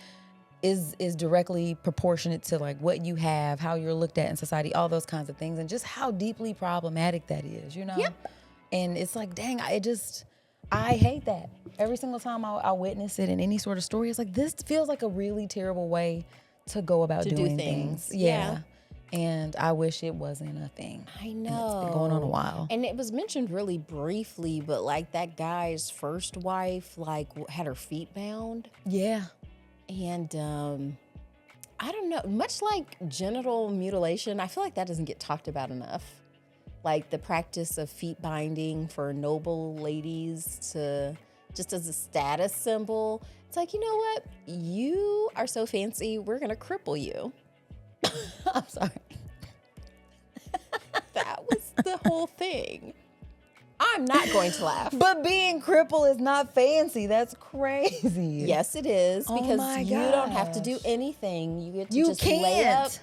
is directly proportionate to like what you have, how you're looked at in society, all those kinds of things, and just how deeply problematic that is, Yep. And it's like, dang, I hate that. Every single time I witness it in any sort of story, it's like, this feels like a really terrible way to go about To do doing things. Yeah. Yeah. And I wish it wasn't a thing. I And know. it's been going on a while. And it was mentioned really briefly, but like that guy's first wife, like had her feet bound. Yeah. And I don't know, much like genital mutilation, I feel like that doesn't get talked about enough. Like the practice of feet binding for noble ladies just as a status symbol. It's like, you know what? You are so fancy, we're gonna cripple you. I'm sorry. That was the whole thing. I'm not going to laugh. But being crippled is not fancy. That's crazy. Yes, it is, Oh because my you don't have to do gosh. anything. You get to You just lay up, can't.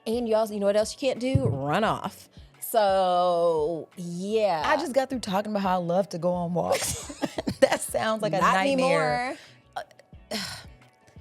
and you know what else you can't do? Run off. So yeah, I just got through talking about how I love to go on walks. That sounds like a not nightmare. anymore.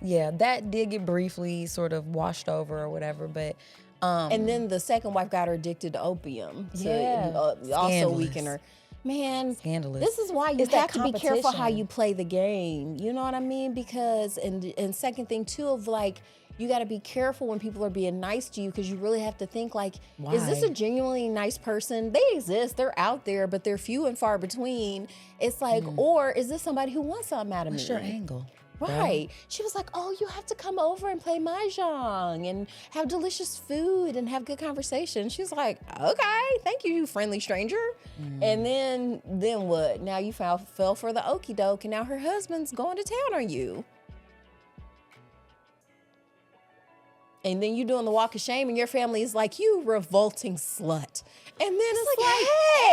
Yeah, that did get briefly sort of washed over or whatever, but And then the second wife got her addicted to opium. To, Yeah. also Scandalous. weaken her. Man, Scandalous. this is why you It's that have to be careful how competition. you play the game. You know what I mean? Because and second thing too of like, you got to be careful when people are being nice to you, because you really have to think like, is this Why? a genuinely nice person? They exist, they're out there, but they're few and far between. It's like, or is this somebody who wants something out of what's me? your angle? Right. She was like, oh, you have to come over and play mahjong and have delicious food and have good conversation. She's like, okay, thank you, you friendly stranger. And then what? Now you fell for the okie doke, and now her husband's going to town on you. And then you doing the walk of shame, and your family is like, you revolting slut. And then it's like,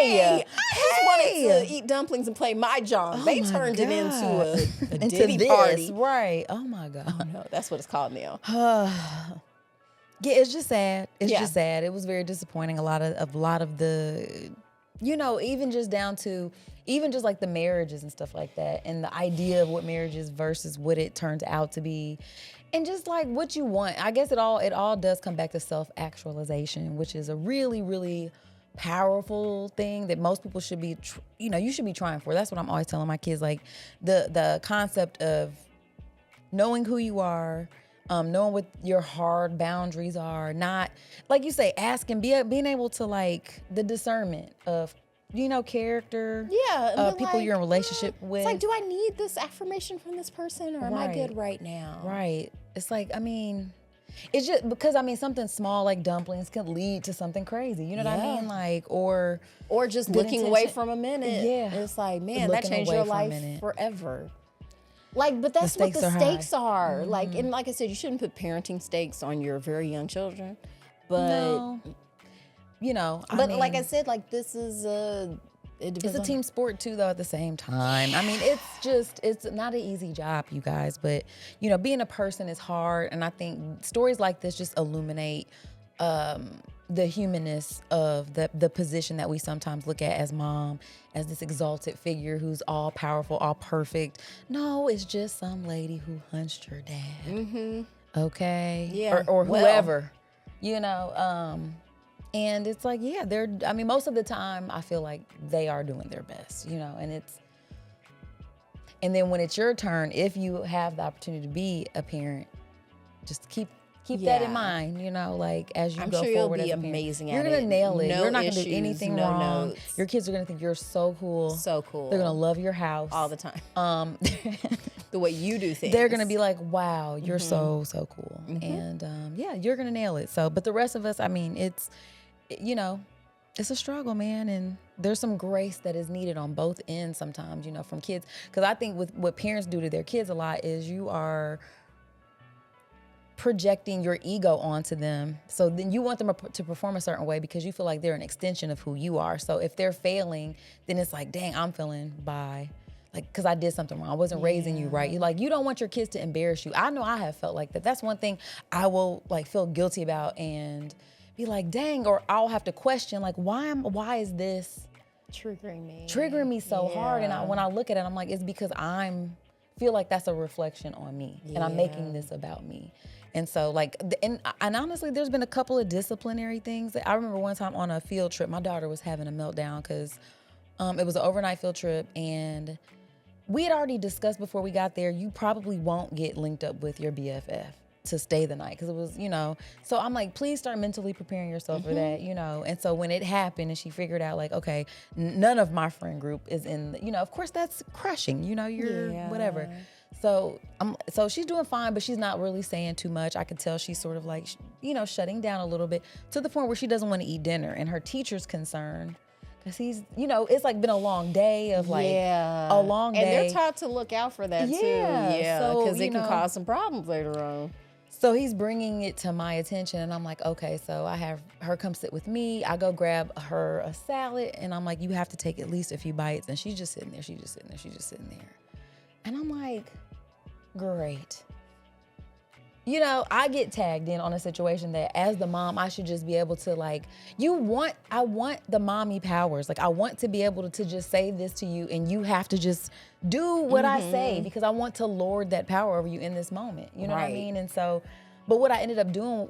hey, I just wanted to eat dumplings and play mahjong. They Oh my turned it into God. a Into ditty this, party. right? Oh my God. No, that's what it's called now. Yeah, it's just sad. It's Yeah. just sad. It was very disappointing. A lot of the even just down to even just like the marriages and stuff like that, and the idea of what marriage is versus what it turns out to be, and just like what you want. I guess it all does come back to self-actualization, which is a really, really powerful thing that most people should be, you should be trying for. That's what I'm always telling my kids, like the concept of knowing who you are, knowing what your hard boundaries are, not, like you say, asking, being able to, like, the discernment of, character. Yeah. People you're in relationship with. It's like, do I need this affirmation from this person, or am I good right now? Right. It's like, it's just because, something small like dumplings can lead to something crazy. You know what I mean? Like, or just looking away from a minute. Yeah. It's like, man, that changed your life forever. Like, but that's what the stakes are. Mm-hmm. Like, and like I said, you shouldn't put parenting stakes on your very young children. But, but like I said, like, this is it's a team sport too, though, at the same time. It's not an easy job, you guys, but, being a person is hard. And I think stories like this just illuminate the humanness of the position that we sometimes look at as mom, as this exalted figure who's all powerful, all perfect. No, it's just some lady who hunched her dad. Mm-hmm. Okay? Yeah. Or whoever, and it's like, most of the time I feel like they are doing their best, and then when it's your turn, if you have the opportunity to be a parent, just keep that in mind, like as you go forward as a parent. Amazing you're at gonna nail it. No you're not issues, gonna do anything no wrong. notes. Your kids are gonna think you're so cool. So cool. They're gonna love your house all the time. The way you do things. They're gonna be like, wow, you're so cool. Mm-hmm. And you're gonna nail it. So, but the rest of us, it's it's a struggle, man. And there's some grace that is needed on both ends sometimes, from kids. Because I think with what parents do to their kids a lot is you are projecting your ego onto them. So then you want them to perform a certain way because you feel like they're an extension of who you are. So if they're failing, then it's like, dang, I'm failing by, like, because I did something wrong. I wasn't raising you right. You don't want your kids to embarrass you. I know I have felt like that. That's one thing I will, like, feel guilty about and be like, dang, or I'll have to question, like, why is this triggering me so hard? And when I look at it, I'm like, it's because feel like that's a reflection on me, and I'm making this about me. And so, like, and honestly, there's been a couple of disciplinary things. I remember one time on a field trip, my daughter was having a meltdown because it was an overnight field trip, and we had already discussed before we got there, you probably won't get linked up with your BFF to stay the night, because it was, so I'm like, please start mentally preparing yourself for that, And so when it happened and she figured out, like, okay, none of my friend group is in, of course that's crushing, you're whatever. So she's doing fine, but she's not really saying too much. I could tell she's sort of like, shutting down a little bit to the point where she doesn't want to eat dinner, and her teacher's concerned. Because he's, it's like been a long day of like a long day. And they're taught to look out for that too. Yeah, because it can cause some problems later on. So he's bringing it to my attention, and I'm like, okay, so I have her come sit with me. I go grab her a salad, and I'm like, you have to take at least a few bites. And she's just sitting there. And I'm like, great. I get tagged in on a situation that as the mom, I should just be able to, like, I want the mommy powers. Like, I want to be able to just say this to you, and you have to just do what I say, because I want to lord that power over you in this moment. You know what I mean? And so, but what I ended up doing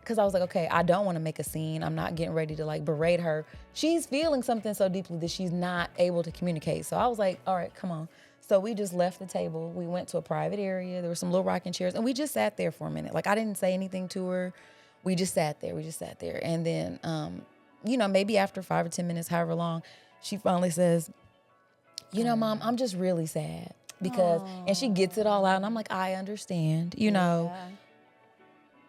because I was like, okay, I don't want to make a scene. I'm not getting ready to, like, berate her. She's feeling something so deeply that she's not able to communicate. So I was like, all right, come on. So we just left the table. We went to a private area. There were some little rocking chairs, and we just sat there for a minute. Like, I didn't say anything to her. We just sat there. And then, maybe after 5 or 10 minutes, however long, she finally says, Mom, I'm just really sad because, and she gets it all out. And I'm like, I understand,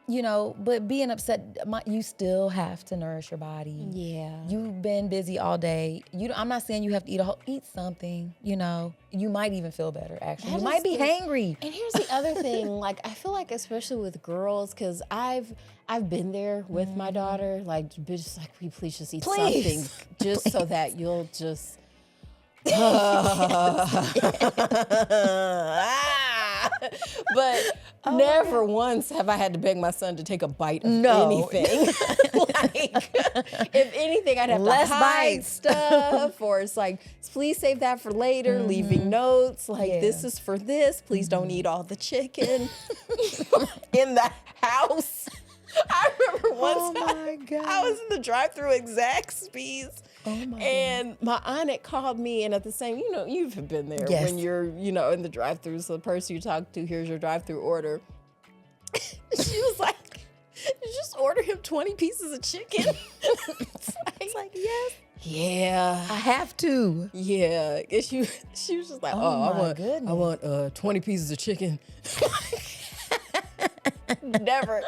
but being upset, you still have to nourish your body. Yeah. You've been busy all day. I'm not saying you have to eat something, You might even feel better, actually. You might be hangry. And here's the other thing. Like, I feel like, especially with girls, because I've been there with my daughter. Like, bitch, like, will you please just eat something just so that you'll just... But never once have I had to beg my son to take a bite of No. anything. Like, if anything, I'd have Less to hide bites. stuff, or it's like, please save that for later, leaving notes, like, this is for this, please don't eat all the chicken in the house. I remember once I was in the drive-thru at Zaxby's, and my aunt had called me, and at the same, you've been there when you're, in the drive-thru, so the person you talk to, here's your drive-thru order. She was like, you just order him 20 pieces of chicken. It's like, yes. Yeah. I have to. Yeah. And she was just like, I want 20 pieces of chicken. Never.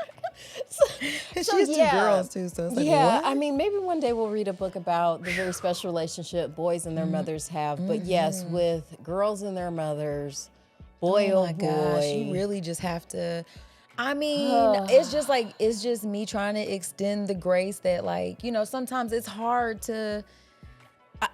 She has two girls too, so it's like, what? I mean, maybe one day we'll read a book about the very special relationship boys and their mothers have. But yes, with girls and their mothers, boy, oh my boy. gosh, you really just have to. I mean, it's just me trying to extend the grace that, like, sometimes it's hard to.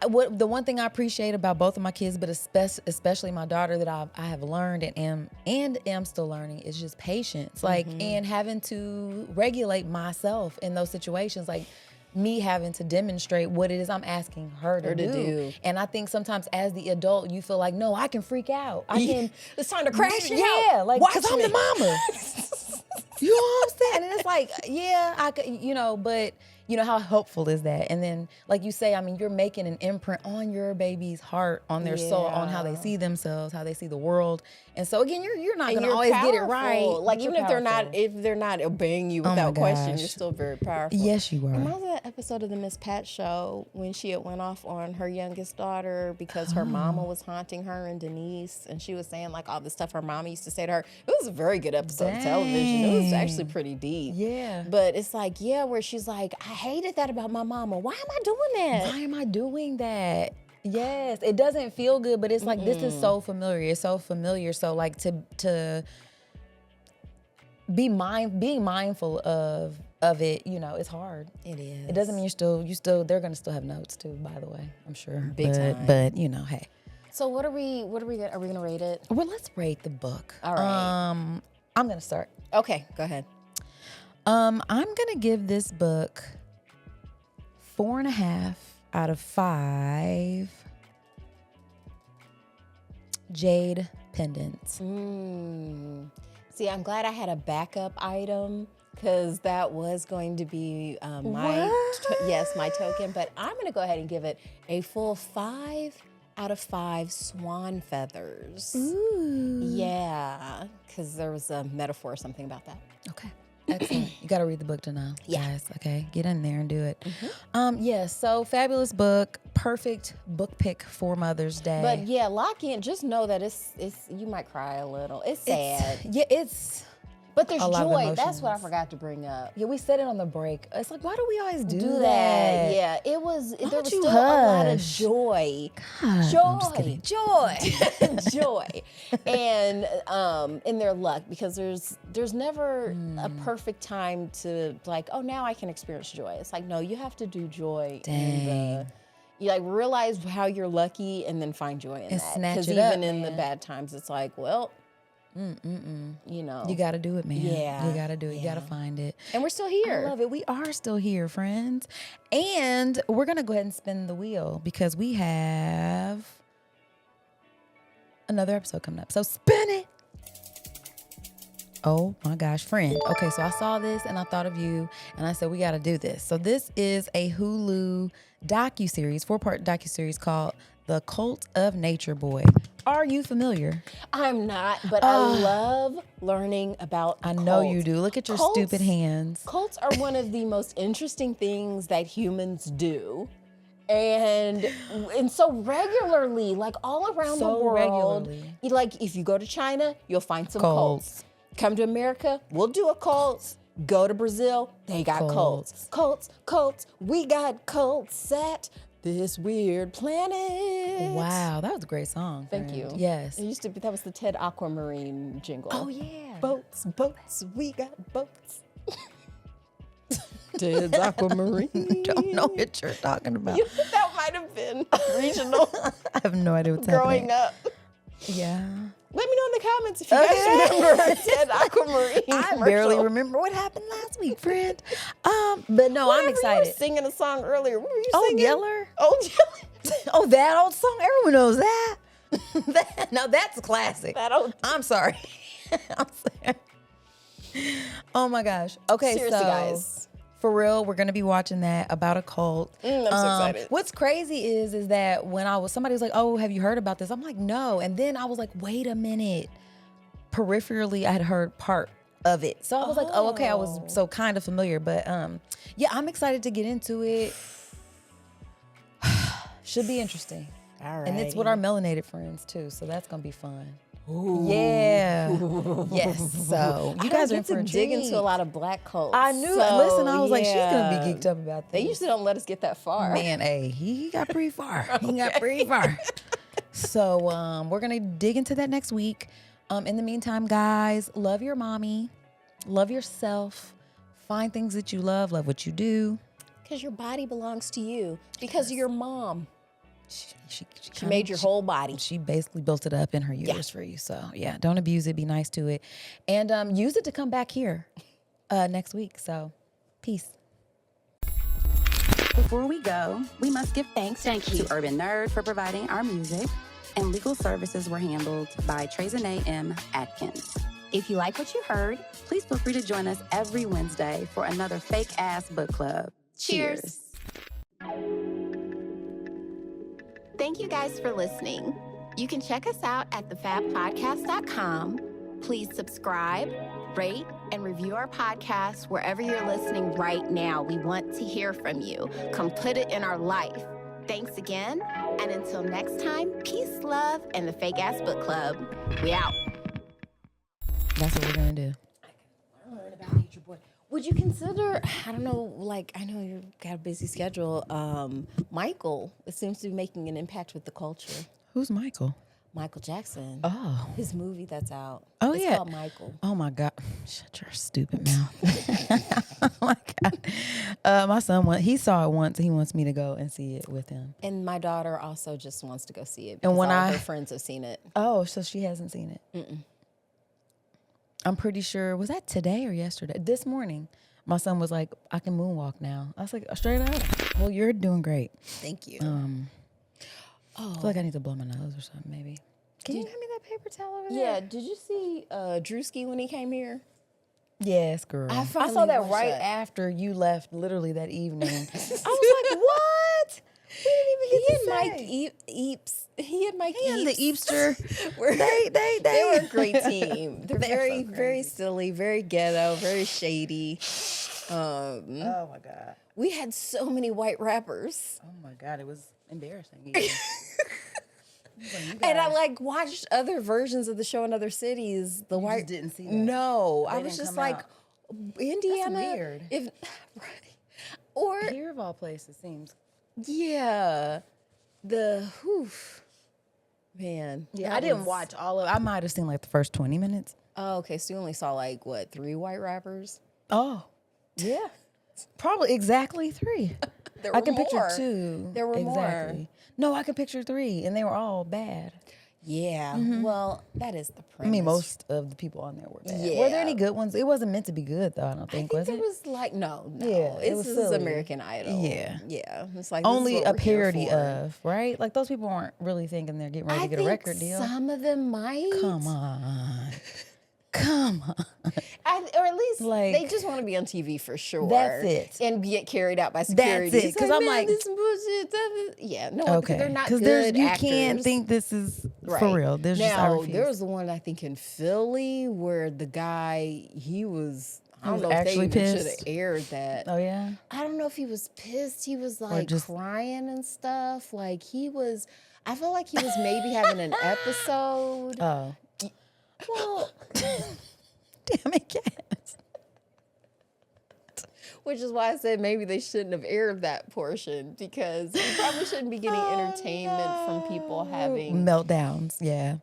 The one thing I appreciate about both of my kids, but especially my daughter, that I have learned and am still learning, is just patience. Like, and having to regulate myself in those situations. Like, me having to demonstrate what it is I'm asking her to do. And I think sometimes as the adult, you feel like, no, I can freak out. It's time to crash out. Yeah, like, Watch because I'm me. the mama. You know what I'm saying? And it's like, yeah, I could, but how helpful is that? And then, like you say, I mean, you're making an imprint on your baby's heart, on their soul, on how they see themselves, how they see the world. And so again, you're not going to always get it right. Like, even if they're not obeying you without question, you're still very powerful. Yes, you are. Remember that episode of the Miss Pat show when she had went off on her youngest daughter because her mama was haunting her and Denise, and she was saying like all the stuff her mama used to say to her. It was a very good episode of television. It was actually pretty deep. Yeah. But it's like, where she's like, I hated that about my mama. Why am I doing that? Why am I doing that? Yes, it doesn't feel good, but it's like, this is so familiar. It's so familiar. So like to being mindful of it, it's hard. It is. It doesn't mean they're gonna still have notes too, by the way, I'm sure. Big time. But hey. So are we gonna rate it? Well, let's rate the book. All right. I'm gonna start. Okay, go ahead. I'm gonna give this book 4.5 out of 5 jade pendants. See, I'm glad I had a backup item, because that was going to be my token. But I'm going to go ahead and give it a full 5 out of 5 swan feathers. Ooh. Yeah, because there was a metaphor or something about that. Okay. Excellent. You got to read the book to know. Yeah. Guys, okay? Get in there and do it. So fabulous book. Perfect book pick for Mother's Day. But yeah, lock in. Just know that it's you might cry a little. It's sad. But there's a lot of joy. That's what I emotions. forgot to bring up. Yeah, we said it on the break. It's like, why do we always do that. Yeah, there was you still a lot of hush? joy. God, no, I'm just kidding. Joy. And in their luck, because there's never a perfect time to like, oh, now I can experience joy. It's like, no, you have to do joy. You like realize how you're lucky and then find joy in And that. snatch Because it even up, in the man. bad times, it's like, well, you got to do it, man. Yeah. You got to do it. You got to find it. and we're still here. I love it. We are still here, friends. And we're going to go ahead and spin the wheel because we have another episode coming up. So spin it. Oh my gosh, friend. Okay, so I saw this and I thought of you and I said, we got to do this. So this is a Hulu docuseries, 4-part docuseries called The Cult of Nature Boy. Are you familiar? I'm not, but I love learning about I know cults. you do. Look at your Cults- stupid hands. Cults are one of the most interesting things that humans do. And so regularly, like all around the So world, regularly. like if you go to China, you'll find some Cults. cults. Come to America, we'll do a cult. Go to Brazil, they got cults. Cults, we got cults at this weird planet. Wow, that was a great song. Thank friend. you. Yes. It used to be, that was the Ted Aquamarine jingle. Oh, yeah. Boats, we got boats. Ted's Aquamarine. Don't know what you're talking about. That might have been regional I have no idea what's growing happening. up. Yeah. Let me know in the comments if you guys remember Ted Aquamarine. I barely remember what happened last week, friend. But no, I'm excited. You were singing a song earlier. What were you Old singing? Yeller. Old Yeller. Oh, that old song. Everyone knows that. Now that's a classic. That old. I'm sorry. I'm sorry. Oh my gosh. Okay, Seriously, so guys. for real, we're gonna be watching that about a cult. I'm so excited. What's crazy is that when somebody was like, "Oh, have you heard about this?" I'm like, "No," and then I was like, "Wait a minute." Peripherally, I had heard part of it, so I was like, "Oh, okay." I was so kind of familiar, but yeah, I'm excited to get into it. Should be interesting. All right. And it's with our melanated friends too, so that's gonna be fun. Ooh. Yeah. Yes. So you guys are in for a dig treat. into a lot of black cults. I knew. So, Listen, I was like, she's gonna yeah. be geeked up about this. They usually don't let us get that far. Man, hey, he got pretty far. He got pretty far. So we're gonna dig into that next week. In the meantime, guys, love your mommy, love yourself, find things that you love what you do. Because your body belongs to you. Because of your mom. She made your whole body. She basically built it up in her uterus for you. So yeah, don't abuse it. Be nice to it, and use it to come back here next week. So peace. Before we go, we must give thanks to Urban Nerd for providing our music, and legal services were handled by Trezene M. Atkins. If you like what you heard, please feel free to join us every Wednesday for another fake-ass book club. Cheers. Thank you guys for listening. You can check us out at thefabpodcast.com. Please subscribe, rate, and review our podcast wherever you're listening right now. We want to hear from you. Come put it in our life. Thanks again, and until next time, peace, love, and the Fake Ass Book Club. We out. That's what we're gonna do. Learn about Nature Boy. Would you consider, I don't know, like, I know you've got a busy schedule. Michael, it seems to be making an impact with the culture. Who's Michael? Michael Jackson. Oh. His movie that's out. Oh, it's yeah. called Michael. Oh, my God. Shut your stupid mouth. Oh, my God. My son, he saw it once, and he wants me to go and see it with him. And my daughter also just wants to go see it. And when all her friends have seen it. Oh, so she hasn't seen it. Mm-mm. I'm pretty sure, was that today or yesterday? This morning, my son was like, I can moonwalk now. I was like, straight up. Well, you're doing great. Thank you. I feel like I need to blow my nose or something, maybe. Can you hand me that paper towel over there? Yeah, did you see Drewski when he came here? Yes, girl. I I finally saw that watched right that. after you left, literally that evening. I was like, what? We didn't even get to say. He and Mike He and the Eeps. Eepster. Were- they They were a great team. They're They're very, so very crazy. silly, very ghetto, very shady. Oh, my God. We had so many white rappers. Oh, my God. It was embarrassing. Even. And I like watched other versions of the show in other cities. The white just didn't see that. No, They I was didn't just come like, out. Indiana. weird. If right. Or Here of all places seems. yeah, man. Yeah, that I didn't was- watch all of. I might have seen like the first 20 minutes. Oh, okay. So you only saw like what 3 white rappers? Oh, yeah, probably exactly 3. There I were can picture more. 2. There were exactly. more. No, I can picture 3, and they were all bad. Yeah. Well, that is the premise. I mean, most of the people on there were bad. Were Yeah. there any good ones? It wasn't meant to be good, though. I don't I think, think was there it? was like no. Yeah, it was This is silly. American Idol. Yeah. Yeah. It's like this is Only what a we're here parody for. of, right? Like those people weren't really thinking they're getting ready to get a think record deal. Some of them might. Come on. Come on. Or at least Like, they just want to be on TV for sure. That's it. And get carried out by security. it, It's 'cause I'm man, like- this bullshit. Yeah, no, Okay. they're not Because good you actors. can't think this is Right. for real. There's just, I now, refuse. there was the one I think in Philly where the guy, he was, I don't was know if they actually even should have pissed? aired that. Oh, yeah? I don't know if he was pissed. He was like just- crying and stuff. Like he was, I felt like he was maybe having an episode. Oh. Well, Damn it, Cass. which is why I said maybe they shouldn't have aired that portion because you probably shouldn't be getting entertainment from people having, Meltdowns, yeah.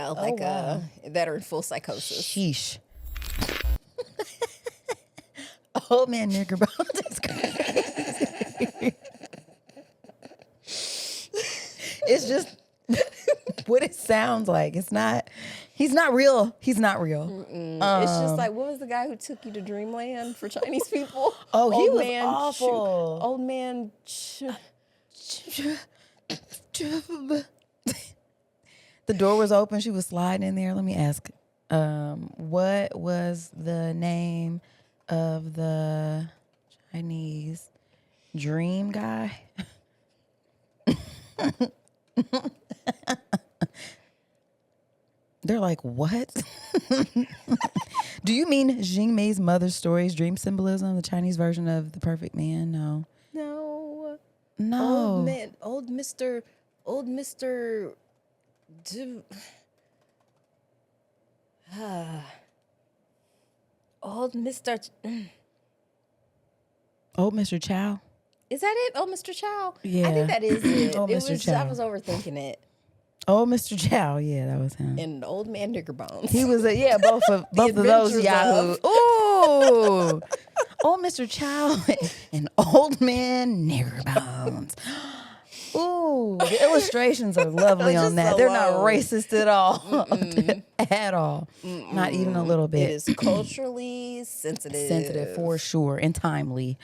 like wow. that are in full psychosis. Sheesh. Old man nigger bones is crazy. It's just what it sounds like. It's not. He's not real. He's not real. It's just like, what was the guy who took you to Dreamland for Chinese people? Oh, he Old was man awful. Old man. The door was open. She was sliding in there. Let me ask. What was the name of the Chinese dream guy? They're like, what? Do you mean Jing Mei's mother's stories, dream symbolism, the Chinese version of the perfect man? No. No. No. Old Mr. Old Mr. Old Mr. Old Mr. Chow? Is that it? Old Mr. Chow? Yeah. I think that is it. Old Mr. Chow. I was overthinking it. Old Mr. Chow. Yeah, that was him. And Old Man Niggerbones. He was both of those Adventures Yahoo. of. Ooh. Old Mr. Chow and Old Man Niggerbones. Ooh, the illustrations are lovely on Just that. They're not alone. racist at all. At all. Not even a little bit. It is culturally sensitive. Sensitive for sure and timely.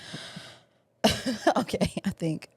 Okay, I think.